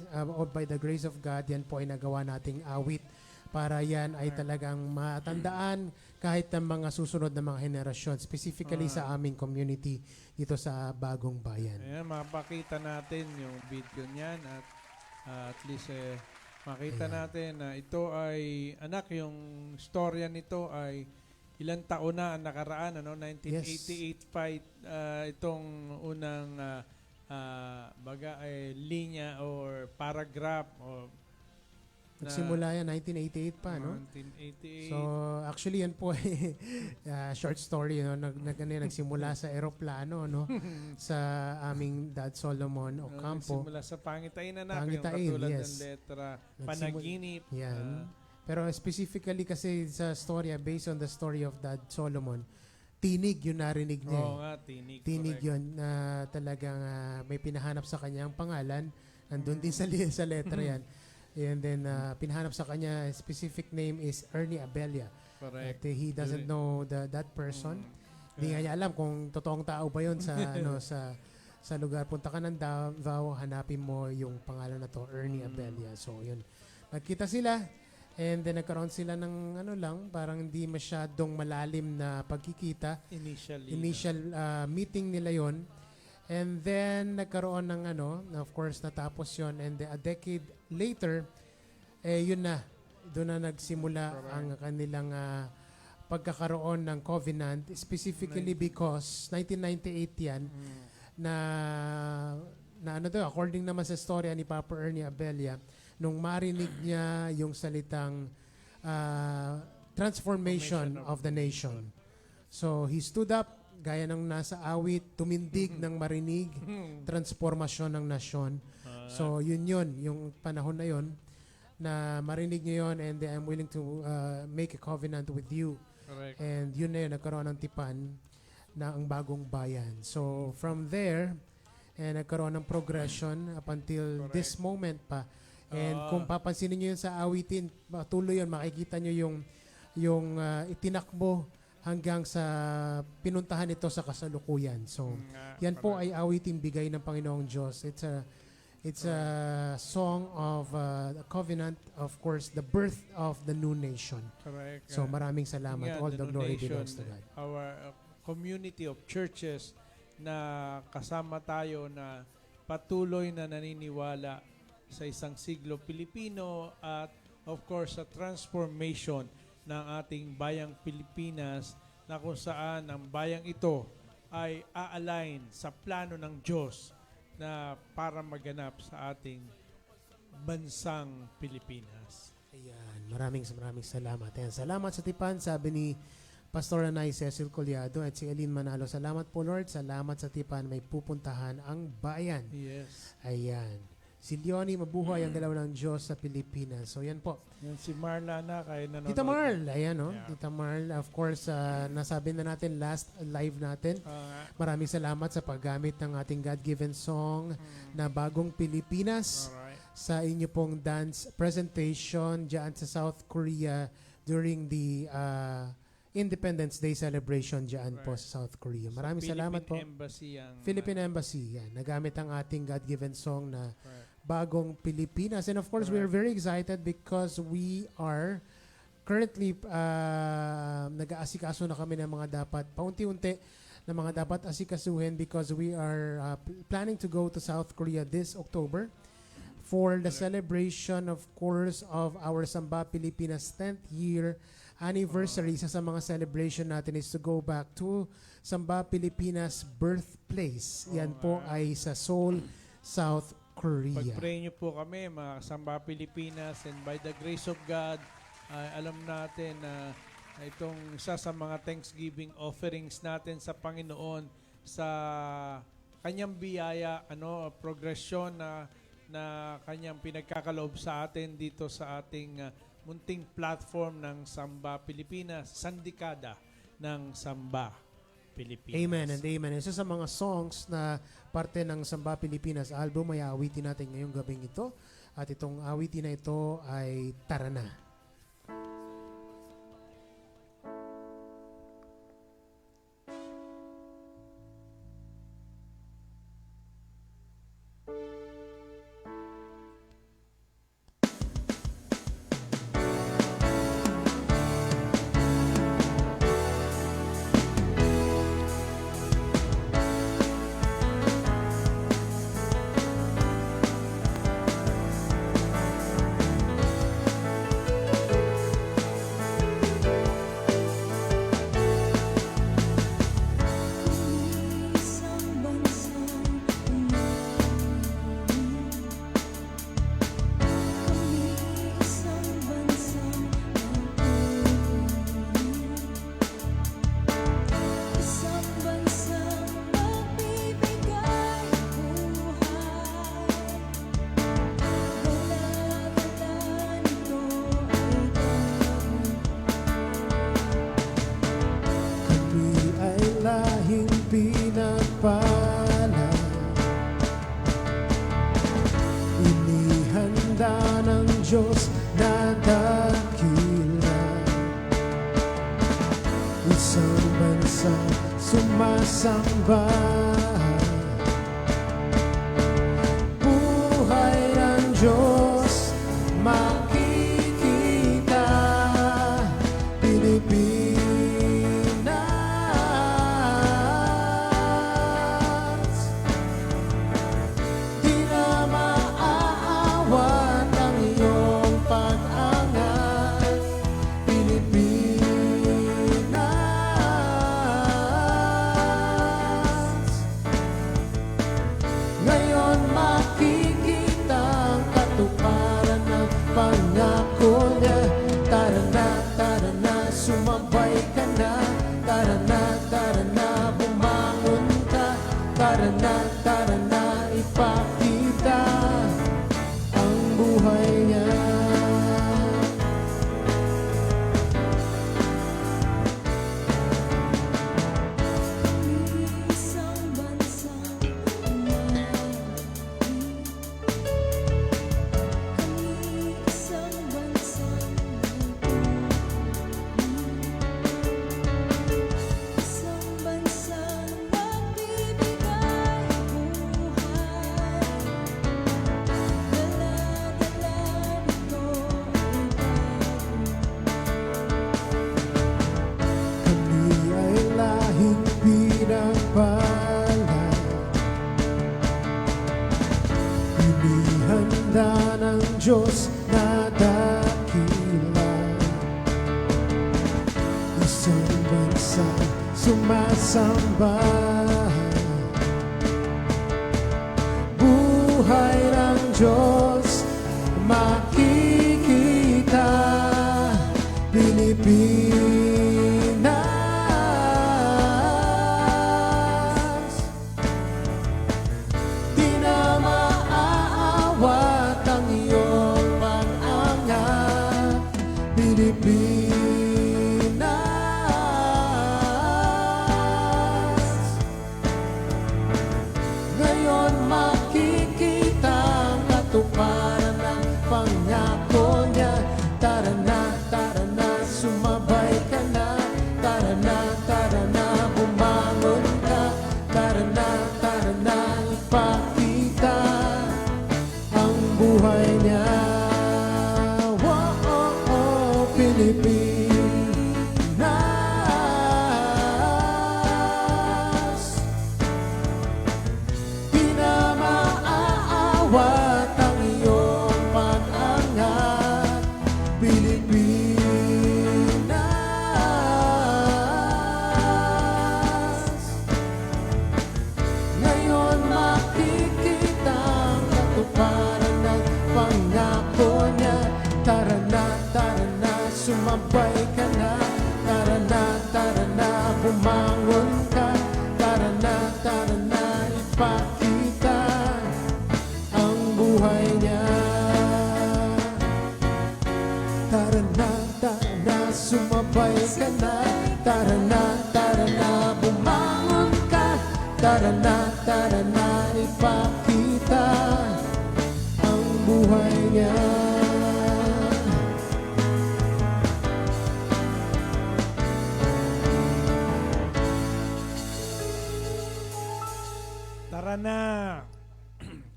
by the grace of God, yan po ay nagawa nating awit para yan ay talagang matandaan kahit ng mga susunod na mga henerasyon, specifically sa aming community dito sa Bagong Bayan. Ayan, mapakita natin yung video niyan at at least makita Ayan. natin na ito ay, anak, yung storya nito ay ilang taon na ang nakaraan, 1988 pa itong unang baga ay linya or paragraph o Nagsimula yan 1988 pa, no? 1988. So, actually yan po ay short story, no? Nagsimula sa eroplano, no? Sa aming Dad Solomon Ocampo. Nagsimula sa pangitain na Pangitain, yung katulad yes. ng letra, Nagsimula- panaginip. Yan. Pero specifically kasi sa storya, based on the story of Dad Solomon, tinig yung narinig niya. Oo nga, tinig. Tinig correct. yun na talagang may pinahanap sa kanya ang pangalan. Nandun din sa letra yan. And then pinahanap sa kanya, specific name is Ernie Abella. Correct. At he doesn't know that person. Hindi Kaya- nga niya alam kung totoong tao ba yun sa sa lugar. Punta ka ng Davao, hanapin mo yung pangalan na to, Ernie Abella. So yun. Nagkita sila and then nagkaroon sila ng parang hindi masyadong malalim na pagkikita. Initial meeting nila yon. And then nagkaroon ng of course natapos yon, and then a decade later yun na, doon na nagsimula ang kanilang pagkakaroon ng covenant, specifically because 1998 yan na according naman sa storya ni Papa Ernie Abella, nung marinig niya yung salitang transformation of the nation. So he stood up, gaya ng nasa awit, tumindig ng marinig, transformasyon ng nasyon. So yun yung panahon na yun, na marinig niyo yun, and I'm willing to make a covenant with you. Correct. And yun na yun, nagkaroon ng tipan na ang Bagong Bayan. So from there, nagkaroon ng progression up until this moment pa. And kung papansinin nyo yun sa awitin, tuloy yun, makikita nyo yung itinakbo hanggang sa pinuntahan ito sa kasalukuyan. So, yan po ay awitin bigay ng Panginoong Diyos. It's a song of a covenant, of course, the birth of the new nation. Correct. So, maraming salamat. Yeah, All the glory nation, belongs to God. Our community of churches na kasama tayo na patuloy na naniniwala sa isang siglo Pilipino at of course sa transformation ng ating bayang Pilipinas, na kung saan ang bayang ito ay aalign sa plano ng Diyos na para maganap sa ating bansang Pilipinas. Ayan, maraming salamat. Ayan, salamat sa tipan, sabi ni Pastor Anay Cecil Collado at si Eileen Manalo. Salamat po, Lord. Salamat sa tipan, may pupuntahan ang bayan. Yes. Ayan. Si Leonie, mabuhay ang galaw ng Diyos sa Pilipinas. So, yan po. Yan si Marla na kay nanonood. Tita Marl, ayan, no? Yeah. Tita Marl, of course, nasabi na natin last live natin. Maraming salamat sa paggamit ng ating God-given song na Bagong Pilipinas Alright. sa inyo pong dance presentation dyan sa South Korea during the Independence Day celebration dyan po sa South Korea. Maraming salamat po. Embassy ang Philippine Embassy, yan. Nagamit ang ating God-given song na Correct. Bagong Pilipinas. And of course, we are very excited because we are currently nag-aasikaso na kami ng mga dapat, paunti-unti na mga dapat asikasuhin because we are planning to go to South Korea this October for the celebration, of course, of our Samba Pilipinas 10th year anniversary. Isa sa mga celebration natin is to go back to Samba Pilipinas birthplace. Yan po ay sa Seoul, South Korea. Pag-pray niyo po kami, mga Samba Pilipinas, and by the grace of God, alam natin na itong isa sa mga Thanksgiving offerings natin sa Panginoon sa kanyang biyaya, progresyon na na kanyang pinagkakaloob sa atin dito sa ating munting platform ng Samba Pilipinas, Sandikada ng Samba Pilipinas. Amen and amen. Isa sa mga songs na parte ng Samba Pilipinas album ay awitin natin ngayong gabing ito. At itong awitin na ito ay Tara Na. Isang bansang kami isang bansang isang bansang magbibigay buhay. Dala-dala nito Kami ay lahing pinagpala, inihanda ng Diyos na dakila. Isang bansang sumasamba, buhay ng Diyos makikita. Pilipinas, di na maaawat ang iyong pag-angat. Pilipinas, ngayon makikita ang katuparan ng pangako niya. Tara na, sumabay ka na. Tara na, bumangon ka. Tara na, ipakita ang buhay niya. isang bansang isang bansang isang bansang magbibigay buhay. Dala-dala nito Kami ay lahing pinagpala, inihanda ng Diyos na dakila. Isang bansang sumasamba, buhay ng Diyos makikita. Pilipinas, di na maaawat ang iyong pag-angat. Pilipinas, ngayon makikita ang katuparan ng pangako niya. Tara na, sumabay ka na. Tara na, bumangon ka. Tara na, ipakita ang buhay niya. Pilipinas, di na maaawat ang iyong pag-angat. Pilipinas, ngayon makikita ang katuparan ng pangako niya. Tara na, sumabay ka na. Tara na, bumangon ka. Tara na, ipakita ang buhay sumabay ka na. Tara na, bumangon ka. Tara na, ipakita ang buhay niya. Tara na.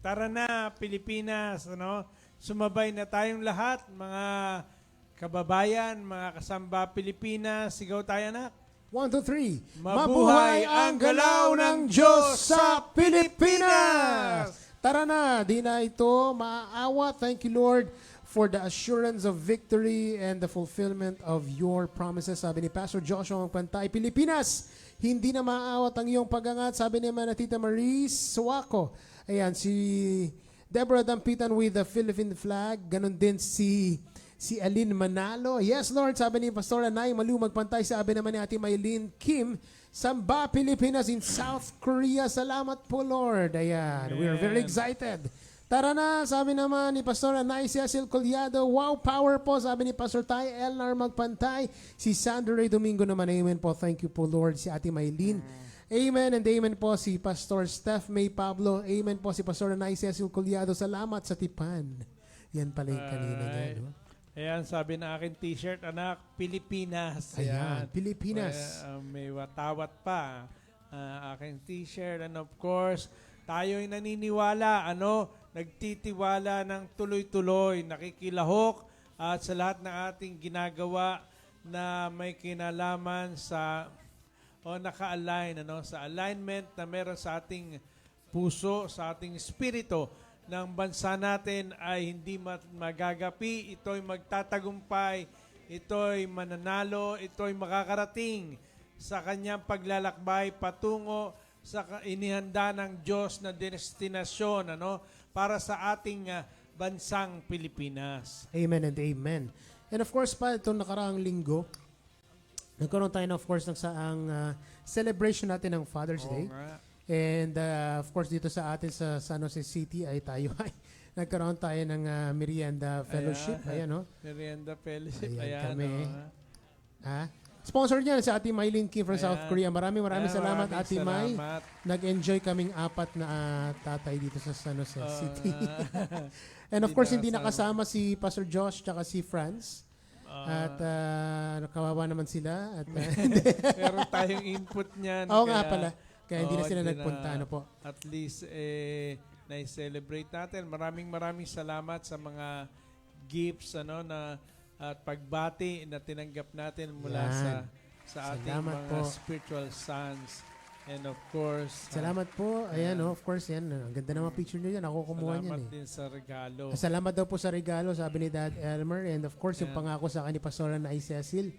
Tara na, Pilipinas, ano? Sumabay na tayong lahat, mga kababayan, mga kasamba Pilipinas. Sigaw tayo, anak. 1, 2, 3. Mabuhay ang galaw ng Diyos sa Pilipinas! Tara na, di na ito maaawa. Thank you, Lord, for the assurance of victory and the fulfillment of your promises. Sabi ni Pastor Joshua Magpantay, Pilipinas, hindi na maaawat ang iyong pagangat. Sabi naman na Tita Marie Suwaco. Ayan, si Deborah Dampitan with the Philippine flag. Ganon din si Aline Manalo. Yes, Lord, sabi ni Pastor Anay Malu Magpantay. Sabi naman ni Ate Maylene Kim, Samba, Pilipinas in South Korea. Salamat po, Lord. Ayan, we are very excited. Tara na, sabi naman ni Pastor Anay Cecil Collado. Wow, power po, sabi ni Pastor Tay Elnar Magpantay. Si Sandra Ray Domingo naman, amen po. Thank you po, Lord. Si Ate Maylene. Amen and amen po si Pastor Steph May Pablo. Amen po si Pastor Anay Cecil Collado. Salamat sa tipan. Yan pala yung kanina niya, no? Ayan, sabi na akin t-shirt, anak, Pilipinas. Ayan, Pilipinas. May watawat pa. Aking t-shirt. And of course, tayo'y naniniwala, nagtitiwala ng tuloy-tuloy, nakikilahok at sa lahat ng ating ginagawa na may kinalaman sa naka-align, sa alignment na meron sa ating puso, sa ating espiritu ng bansa natin ay hindi magagapi, ito'y magtatagumpay, ito'y mananalo, ito'y makakarating sa kanyang paglalakbay patungo sa inihanda ng Diyos na destinasyon para sa ating bansang Pilipinas. Amen and amen. And of course pa, itong nakaraang linggo, nagkaroon tayo na of course ng saang celebration natin ng Father's Day. Nga. And of course dito sa atin sa San Jose City ay tayo ay nagkaroon tayo ng merienda fellowship. Ayan, no? Merienda fellowship. Ayan kami. Sponsor niyan si Ate Maylene Kim from South Korea. Maraming salamat, Ate May. Nag-enjoy kaming apat na tatay dito sa San Jose City. And of course, hindi nakasama si Pastor Josh tsaka si Franz. At kawawa naman sila. At, meron tayong input niyan. Oo nga pala. Kaya hindi na sila nagpunta. At least, na-celebrate natin. Maraming salamat sa mga gifts at pagbati na tinanggap natin mula sa ating Salamat mga po. spiritual sons. And of course, salamat po. Ayan, of course, yan. Ang ganda ng mga picture nyo yan. Ako kumuha niyan. salamat din sa regalo. Salamat daw po sa regalo, sabi ni Dad Elmer. And of course, yung pangako sa akin ni Pastor Anay Cecil,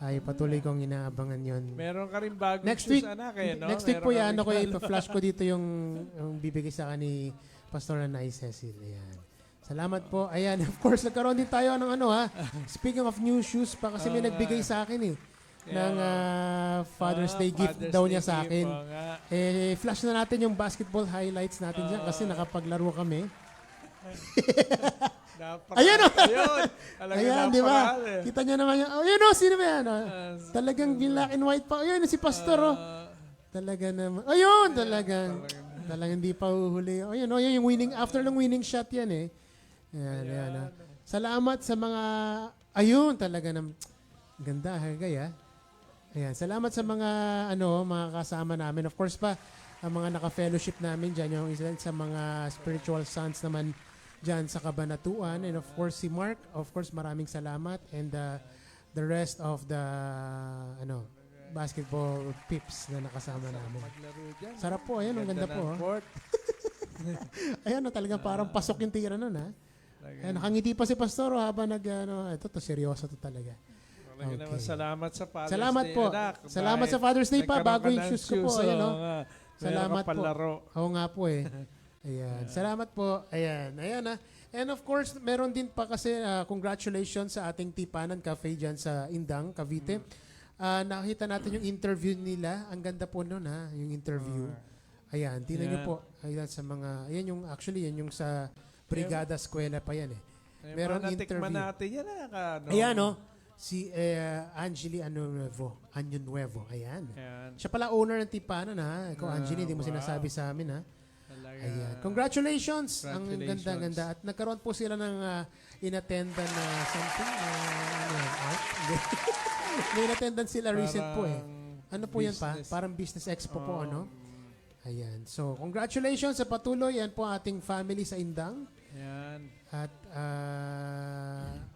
ay patuloy kong inaabangan yon. Meron ka rin bagong Next shoes, week, anak, next week po yan, ipa-flash ko dito yung bibigay sa akin ni Pastor Anay Cecil. Ayan. Salamat po. Ayan, of course, nagkaroon din tayo ng speaking of new shoes pa kasi may nagbigay sa akin ng Father's Day gift Father's daw Day niya sa gift, akin. nga. Flash na natin yung basketball highlights natin dyan kasi nakapaglaro kami. Ayan o! Ayan, di ba? Kita nyo naman yung, ayun o, sino ba yan? Talagang black and white pa. Ayun, si Pastor o. Talaga naman. Ayun, talagang hindi pa uhuli. Ayun o, yung winning, after ng winning shot yan eh. Ayan. Salamat sa mga, ayun, talaga ng, ganda, hagay ah. Ayan, salamat sa mga, mga kasama namin. Of course pa, ang mga naka-fellowship namin dyan, yung isa sa mga spiritual sons naman dyan sa Kabanatuan. And of course, si Mark, of course, maraming salamat. And the rest of the, basketball pips na nakasama namin. Sarap po, ayan, ang ganda po. Ayan, talagang parang pasok yung tira nun, ha? Ayan, nakangiti pa si Pastor habang ito seryoso to talaga. Okay. Naman, salamat sa Father's Salamat Day, po. anak. Salamat sa Father's Day pa. Bago yung shoes ko po. Ayan, salamat po. Oo nga po eh. Ayan. Salamat po. Ayan. And of course, meron din pa kasi congratulations sa ating Tipanan Cafe dyan sa Indang, Cavite. Nakita natin yung interview nila. Ang ganda po nun yung interview. Ayan. Tingnan nyo po. Ayan sa mga, yan yung sa Brigada Eskwela pa yan eh. Meron interview. Natikman natin yan. Ayan Si Angeli Año Nuevo. Ayan. Ayan. Siya pala owner ng Tipanan ha. Ikaw, Ah, Angeli, hindi mo wow. sinasabi sa amin ha. Talaga. Ayan. Congratulations! Ang Congratulations. ganda-ganda. At nagkaroon po sila ng in-attendan na something. Ano yan? Art? Hindi. May in-attendan sila recent po eh. Ano po yan pa? business. Parang business expo po, Um, ano? Ayan. So, congratulations sa patuloy. Yan po ating family sa Indang. Ayan. At,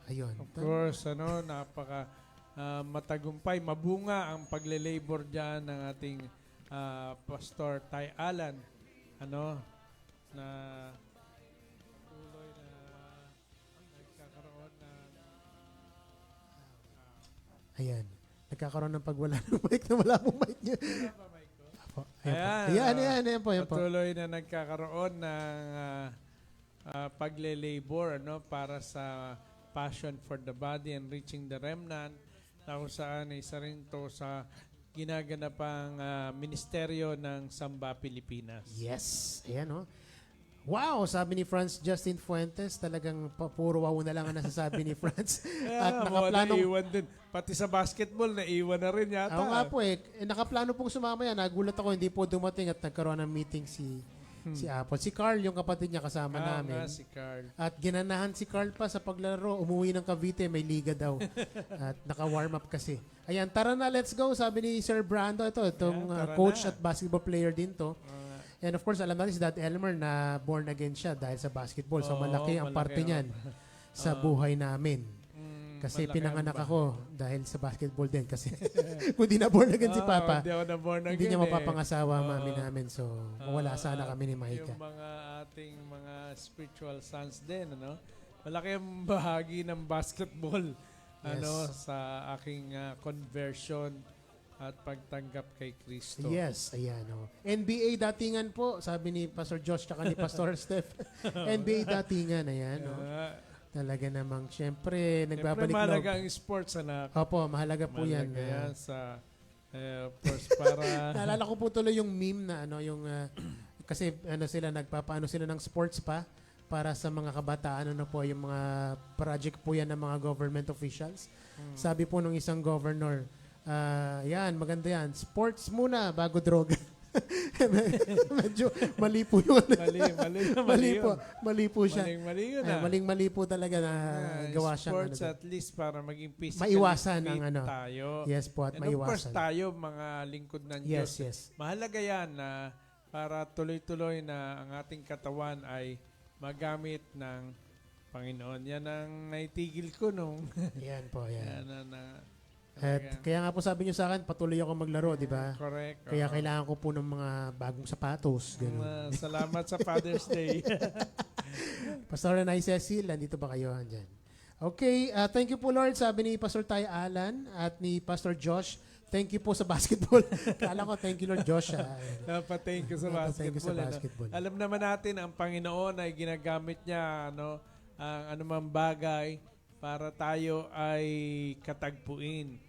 ayun. Of course, napaka matagumpay, mabunga ang pagle-labor diyan ng ating Pastor Ty Alan, na tuloy na nagkakaroon ng Ayan. Nagkakaroon ng pagwala ng mic na wala pong mic niya. Apo, ayan po. patuloy na nagkakaroon ng pagle-labor para sa Passion for the Body and Reaching the Remnant, na kung saan isa rin to sa ginaganapang ministeryo ng Samba Pilipinas. Yes. Ayan, oh. Wow, sabi ni Franz Justin Fuentes, talagang puro wow na lang ang nasasabi ni Franz. At nakaplanong... naiwan din. Pati sa basketball, naiwan na rin yata. Oo nga po nakaplano pong sumama yan. Nagulat ako, hindi po dumating at nagkaroon ng meeting si Apple. Si Carl, yung kapatid niya kasama namin. Nga, si Carl. At ginanahan si Carl pa sa paglaro. Umuwi ng Cavite, may liga daw. At naka-warm up kasi. Ayan, tara na, let's go. Sabi ni Sir Brando, itong Tara coach na. at basketball player din to. And of course, alam natin si Dad Elmer na born again siya dahil sa basketball. So Oo, malaki ang malaki, parte niyan sa buhay namin. Kasi malaki pinanganak ang ako dahil sa basketball din. Kasi kung di na born again si Papa, Hindi ako na born again. hindi niya mapapangasawa ang Oo. mami namin. So mawala sana kami ni Maika. Yung mga ating mga spiritual sons din, malaki ang bahagi ng basketball Yes. sa aking conversion at pagtanggap kay Kristo. Yes, ayan. Oh. NBA datingan po, sabi ni Pastor Josh tsaka ni Pastor Steph. NBA datingan, ayan. Oh. Talaga namang, syempre, Siyempre nagbabalik mahalaga ang sports, anak. Opo, mahalaga po yan. Mahalaga yan sa, of course, para... Naalala ko po tuloy yung meme na kasi sila nagpapaano sila ng sports pa para sa mga kabataan, po yung mga project po yan ng mga government officials. Sabi po nung isang governor, yan, maganda yan. Sports muna bago droga. Medyo mali po yun. Mali po siya. Mali yun Maling-mali po talaga na gawa siyang sports at least para maging physically maiwasan fit ang tayo. Yes po, at And of course maiwasan. tayo, mga lingkod ng Yes, Diyos. yes. Mahalaga yan na para tuloy-tuloy na ang ating katawan ay magamit ng Panginoon. Yan ang naitigil ko nung Yan po, yan. yan At kaya nga po sabi niyo sa akin, patuloy ako maglaro, di ba? correct. Kaya oo. kailangan ko po ng mga bagong sapatos. Ganun. Salamat sa Father's Day. Pastor Nanay Cecil, nandito ba kayo? Andyan. Okay, thank you po Lord, sabi ni Pastor Ty Alan at ni Pastor Josh. Thank you po sa basketball. Kala ko, thank you Lord Josh. Dapat thank you sa Thank you sa basketball. basketball. Alam naman natin, ang Panginoon ay ginagamit niya ang anumang bagay para tayo ay katagpuin.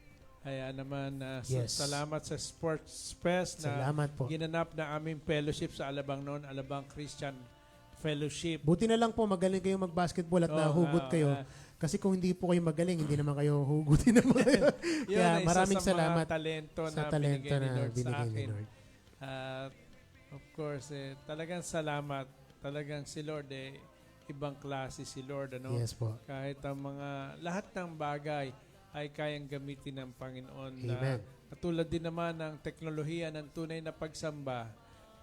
Kaya naman, Yes. salamat sa Sports Fest na Salamat po. ginanap na aming fellowship sa Alabang noon, Alabang Christian Fellowship. Buti na lang po, magaling kayo mag-basketball at Oo, nahugot kayo. Kasi kung hindi po kayo magaling, hindi naman kayo hugutin naman kayo. Yun Kaya ang isa maraming sa salamat mga talento sa na talento binigay ni na Lord sa binigay ni akin. Lord. At of course, talagang salamat. Talagang si Lord, ibang klase si Lord. Yes po. Kahit ang lahat ng bagay ay kayang gamitin ng Panginoon. Amen. Katulad din naman ng teknolohiya ng tunay na pagsamba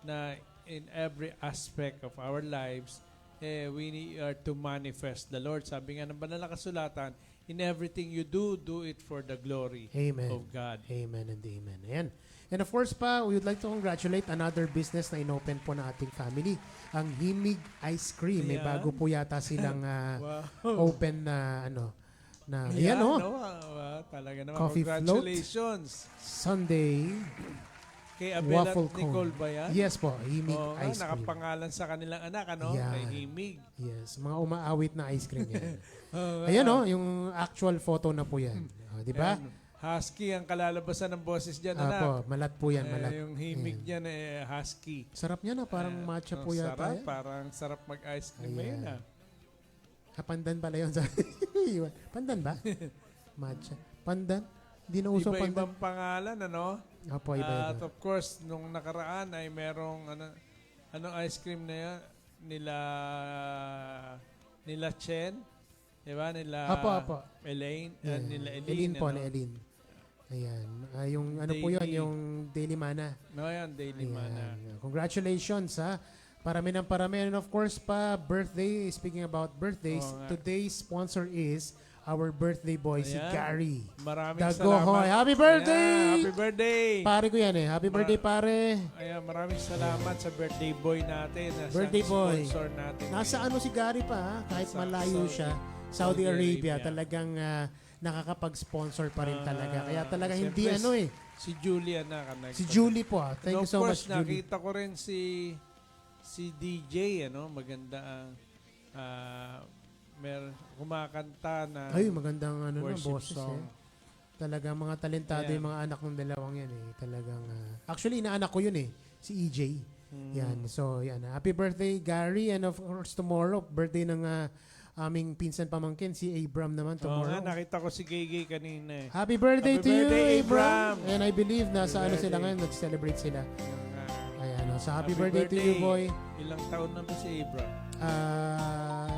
na in every aspect of our lives, we are to manifest the Lord. Sabi nga ng banal na kasulatan, in everything you do, do it for the glory Amen. of God. Amen and amen. Ayan. And of course pa, we would like to congratulate another business na inopen po ng ating family, ang Himig Ice Cream. May Ayan. bago po yata silang Wow. open na Yan, ayan talaga naman. Coffee Congratulations. Sunday Kay Abel at waffle Nicole cone. ba yan? Yes po, Himig Oo nga, Ice Cream. nakapangalan sa kanilang anak, Yan. Kay Himig. Yes, mga umaawit na ice cream yan. Oo nga. Ayan yung actual photo na po yan. Di ba? Ayan. Husky ang kalalabasan ng boses dyan, anak. Apo, malat po yan, malat. Yung himig Ayan. niyan husky. Sarap niya na, parang matcha po yata sarap, yan. parang sarap mag-ice cream Ayan. ngayon. Pandan pala yun. Pandan ba? Matcha. Pandan? Hindi na uso pandan. Iba-ibang pangalan, ano? Opo, At iba-iba. of course, nung nakaraan ay merong ano ice cream na yan? Nila Chen, di ba? Nila Apo. Elaine, Yeah. nila Eileen po, ano? ni Eileen. Ayan. Yung ano po yun, Daily. yung Daily Mana. No, yan, Daily Mana. Ayan. Congratulations, ha. Parami ng parami. And of course, birthday. Speaking about birthdays, Oo nga. today's sponsor is our birthday boy, si Ayan. Gary. Maraming Dagohoy. salamat. Happy birthday! Ayan, happy birthday! Pare ko yan eh. Happy birthday, pare. Ayan, maraming salamat sa birthday boy natin. Na Birthday siyang boy. Sponsor natin. Nasa ano si Gary pa, ha? Kahit Sa malayo siya. Saudi Arabia. Arabia. Talagang nakakapag-sponsor pa rin talaga. Kaya talaga hindi Siyempre, ano eh. Si Julia na connect. Si Julie po. Thank you And of so course, much, Julie. nakita ko rin si DJ, ano, maganda ang kumakanta na Ay, magandang ano na, worship boses song. eh. Talagang mga talentado Ayan. yung mga anak ng dalawang yan eh. Talagang, actually, inaanak ko yun eh. Si EJ. Yan. So, yan. Happy birthday, Gary. And of course, tomorrow, birthday ng aming pinsan pamangkin, si Abram naman Oo tomorrow. nga, nakita ko si Gigi kanina eh. Happy birthday Happy to birthday, you, Abram. Abram. And I believe nasa Happy ano sila birthday. ngayon, nag-celebrate sila. Yung, Ayan. So, happy birthday to you, boy. Ilang taon na ba si Abram?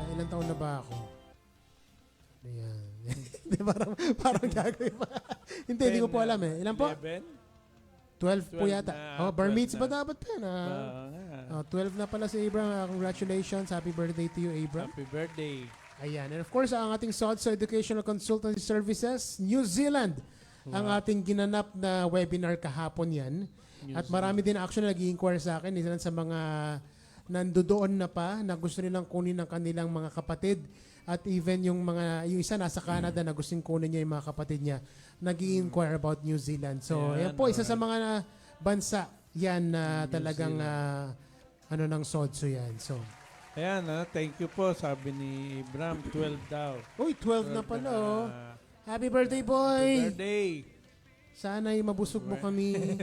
Ilang taon na ba ako? Ayan. Di, parang gagawin pa. Hindi ko po alam eh. Ilan po? 11? 12 po 12 yata. na, Oh, bar 12 mitzvah na. dapat pa yan. nga. 12 na pala si Abram. Congratulations. Happy birthday to you, Abram. Happy birthday. Ayan. And of course, ang ating SODSO Educational Consultancy Services, New Zealand. Ang ating ginanap na webinar kahapon yan. At marami din actually nag-i-inquire sa akin. Isa lang sa mga nandoon na pa na gusto nilang kunin ng kanilang mga kapatid. At even yung isa nasa Canada na gustong kunin niya yung mga kapatid niya, nag-i-inquire about New Zealand. So, yan Ayan, po, isa sa mga bansa yan na talagang ano ng SODSO yan. So, Ayan, thank you po. Sabi ni Abram, 12 daw. uy, 12 na pala, oh. Ah, Happy birthday, happy boy! birthday. Sana'y mabusog mo kami.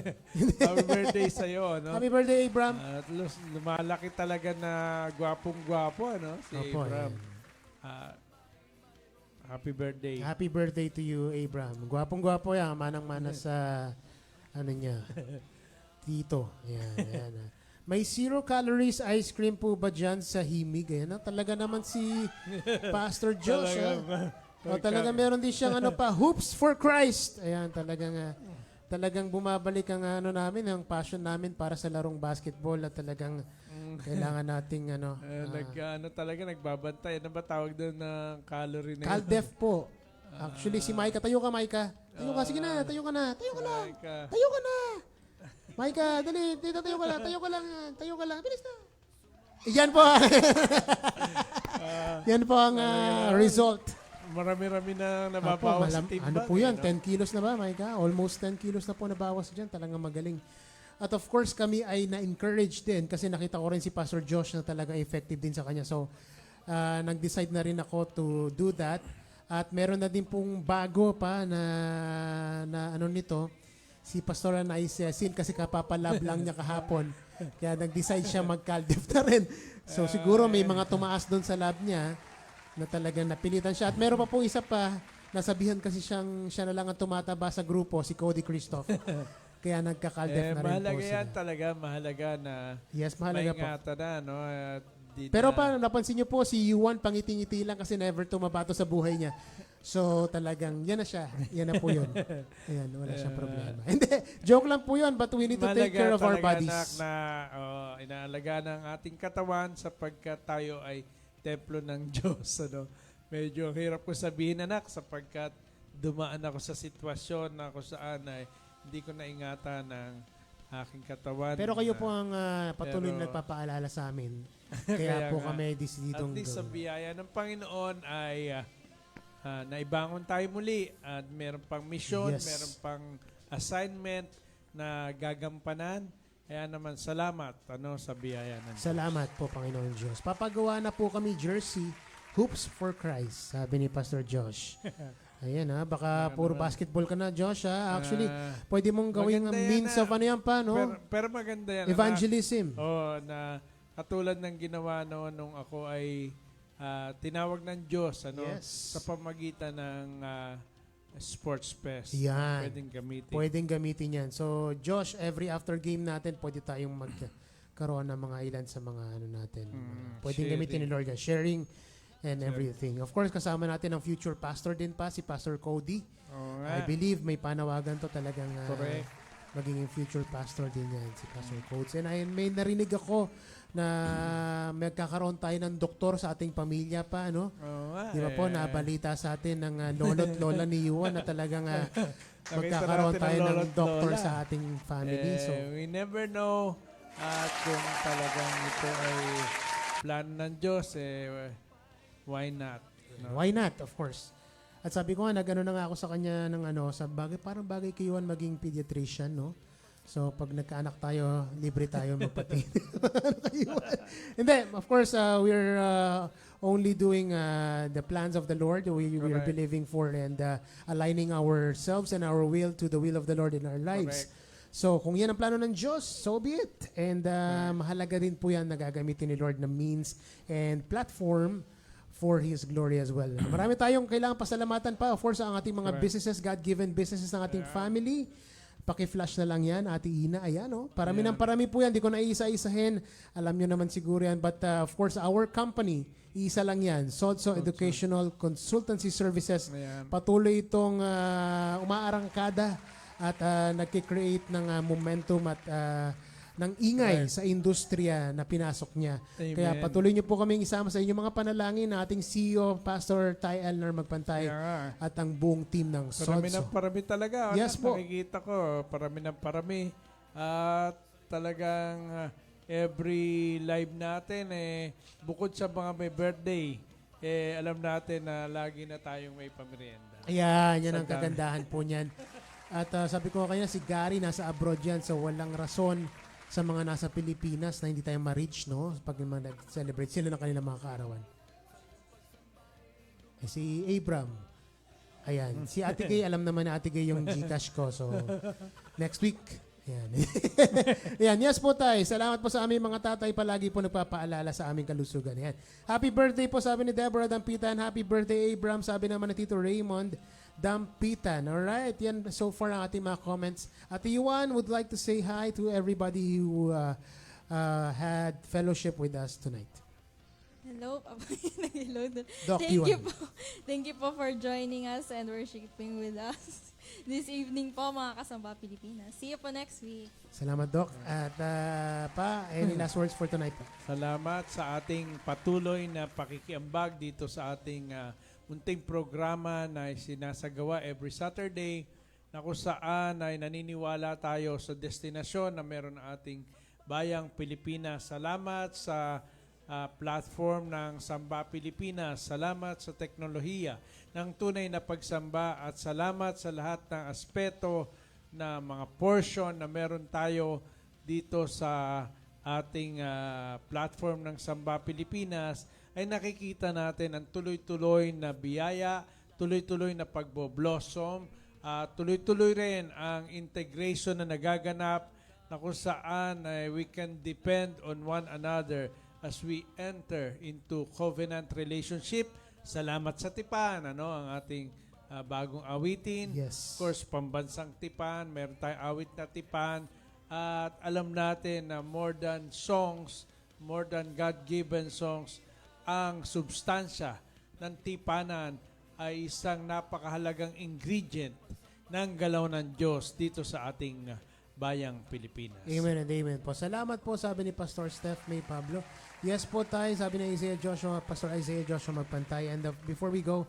Happy birthday sa'yo, ano? Happy birthday, Abram. At lumalaki talaga na gwapong-gwapo, ano? Si Opo, Abram. ayan. Happy birthday. Happy birthday to you, Abram. Gwapong-gwapo yan. Manang-mana sa, ano niya, tito. Ayan, ayan. May 0 calories ice cream po ba dyan sa Himig? Ayan, talaga naman si Pastor Josh. Talaga meron din siyang ano pa, Hoops for Christ. Ayan, talagang bumabalik ang ano namin, ang passion namin para sa larong basketball at talagang kailangan nating ano. Nagbabantay. Ano ba tawag doon ng calorie na yun? Caldef po. Actually, si Maika, tayo ka, Maika. Tayo ka, sige na, tayo ka na. Tayo ka na. Maika. Tayo ka na. Maika, dali, dito tayo ka lang. Tayo ka lang. Bilis na. Yan po. Yan po ang result. Marami-rami na Apo, nababawas sa timbang. ano po yan, no? 10 kilos na ba, Maika? Almost 10 kilos na po nabawas dyan. Talagang magaling. At of course, kami ay na-encourage din kasi nakita ko rin si Pastor Josh na talaga effective din sa kanya. So, nag-decide na rin ako to do that. At meron na din pong bago pa na ano nito, si Pastor Anaisin kasi kapapalab lang niya kahapon. Kaya nag-decide siya mag-caldef na rin. So, siguro may mga tumaas doon sa lab niya na talagang napilitan siya. At meron pa po isa pa, nasabihan kasi siya na lang ang tumataba sa grupo, si Cody Christoph. Kaya nagka-caldef na rin po Mahalaga sila. yan talaga. Mahalaga na Yes, mahalaga po. maingatan na. No? At Pero pa, napansin niyo po, si Yuan, pangiti-ngiti lang kasi never tumabato sa buhay niya. So, talagang, yan na siya. Yan na po yun. Ayan, wala siyang problema. Hindi, joke lang po yun, but we need to take care of our bodies. Anak na inaalaga ng ating katawan sapagkat tayo ay templo ng Diyos. Ano? Medyo hirap ko sabihin, anak, sapagkat dumaan ako sa sitwasyon na kung saan ay hindi ko naingatan ng aking katawan. Pero kayo po ang patuloy Pero- na nagpapaalala sa amin. Kaya po nga. kami At desidong least sa biyaya ng Panginoon ay naibangon tayo muli at meron pang misyon, Yes. meron pang assignment na gagampanan. Kaya naman salamat sa biyaya ng Diyos. Salamat po, Panginoon Diyos. Papagawa na po kami jersey, Hoops for Christ, sabi ni Pastor Josh. Ayan baka puro basketball ka na, Josh Actually, pwede mong gawing maganda yan, means of ano yan pa, no? Pero maganda yan. Evangelism. Na katulad ng ginawa noon nung ako ay tinawag ng Diyos Yes. sa pamagitan ng Sports Fest. Yan. Pwedeng gamitin. Pwedeng gamitin yan. So, Josh, every after game natin, pwede tayong magkaroon ng mga ilan sa mga ano natin. Pwedeng sharing. gamitin ni Lord yan. Sharing and everything. Of course, kasama natin ang future pastor din pa, si Pastor Cody. Oo I nga. believe may panawagan to talagang Correct. magiging future pastor din yan, si Pastor Codes. And may narinig ako na magkakaroon tayo ng doktor sa ating pamilya pa, ano? Oo nga. Di ba po, nabalita sa atin ng lolo't lola ni Yuan na talagang magkakaroon natin tayo ng ng lolo't doktor lola. sa ating family. So, We never know at kung talagang ito ay plan ng Diyos, why not? No? why not, of course. At sabi ko nga, nag-ano na nga ako sa kanya ng sa bagay, parang bagay kay Yuan maging pediatrician, no? So, pag nagkaanak tayo, libre tayo magpatingin. Kay Yuan. Hindi, of course, we're only doing the plans of the Lord. We are Correct. believing for and aligning ourselves and our will to the will of the Lord in our lives. Correct. So, kung yan ang plano ng Diyos, so be it. And mahalaga rin po yan na gagamitin ni Lord na means and platform for His glory as well. Marami tayong kailangan pasalamatan pa. Of course, ang ating mga Correct. businesses, God-given businesses ng ating family. Paki-flash na lang yan, Ate Ina. Ayan, oh. Parami Ayan. ng parami po yan. Di ko na isa-isahin. Alam nyo naman siguro yan. But of course, our company, isa lang yan. Sodso Educational Consultancy Services. Ayan. Patuloy itong umaarangkada at nagkikreate ng momentum at ng ingay sa industriya na pinasok niya. Amen. Kaya patuloy niyo po kaming isama sa inyong mga panalangin na ating CEO, Pastor Ty Elner Magpantay Kaya nga. at ang buong team ng Parami Sodso. ng parami talaga. Yes po. Nakikita ko, parami ng parami. At talagang every live natin, bukod sa mga may birthday, alam natin na lagi na tayong may pamerienda. Ayan, yan ang Sa dami. kagandahan po niyan. At sabi ko kanya, si Gary nasa abroad yan, so walang rason sa mga nasa Pilipinas na hindi tayo ma-reach, no? Pag mga nag-celebrate sila ng kanilang mga kaarawan. Si Abram. Ayan. Si Ate Gay, alam naman na Ate Gay yung Gcash ko. So, next week. Ayan. Ayan. Yes po tayo. Salamat po sa aming mga tatay. Palagi po nagpapaalala sa aming kalusugan. Ayan. Happy birthday po, sabi ni Deborah Dampitan. Happy birthday, Abram. Sabi naman ni Tito Raymond Dampitan. Alright. Yan so far ang ating mga comments. Ate Yuan would like to say hi to everybody who had fellowship with us tonight. Hello. Nag-hello doon. Doc Thank you Yuan. po. Thank you po for joining us and worshiping with us this evening po, mga kasamba Pilipinas. See you po next week. Salamat, Doc. At any last words for tonight pa? Salamat sa ating patuloy na pakikiambag dito sa ating munting programa na sinasagawa every Saturday na kung saan ay naniniwala tayo sa destinasyon na meron ang ating bayang Pilipinas. Salamat sa platform ng Samba Pilipinas. Salamat sa teknolohiya ng tunay na pagsamba at salamat sa lahat ng aspeto na mga portion na meron tayo dito sa ating platform ng Samba Pilipinas ay nakikita natin ang tuloy-tuloy na biyaya, tuloy-tuloy na pagbo-blossom, tuloy-tuloy rin ang integration na nagaganap na kung saan we can depend on one another as we enter into covenant relationship. Salamat sa Tipan, ang ating bagong awitin. Yes. Of course, pambansang Tipan, meron tayong awit na Tipan. At alam natin na more than songs, more than God-given songs, ang substansya ng Tipanan ay isang napakahalagang ingredient ng galaw ng Diyos dito sa ating bayang Pilipinas. Amen and amen po. Salamat po, sabi ni Pastor Steph May Pablo. Yes po tayo, sabi ni Pastor Isaiah Joshua Magpantay. And before we go,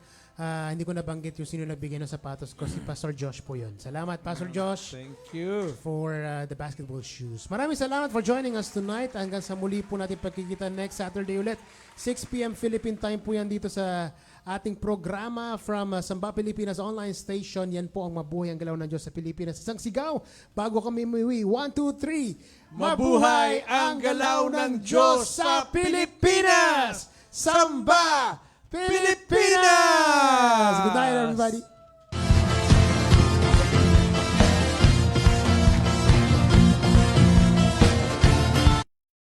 hindi ko nabanggit yung sino nagbigay ng sapatos ko. Si Pastor Josh po yun. Salamat, Pastor Josh, Thank you. for the basketball shoes. Maraming salamat for joining us tonight. Hanggang sa muli po natin pagkikita next Saturday ulit. 6 p.m. Philippine time po yan dito sa ating programa from Samba Pilipinas online station. Yan po ang mabuhay ang galaw ng Diyos sa Pilipinas. Isang sigaw bago kami umuwi. 1, 2, 3. Mabuhay ang galaw ng Diyos sa Pilipinas! Samba Pilipinas! Good night, everybody.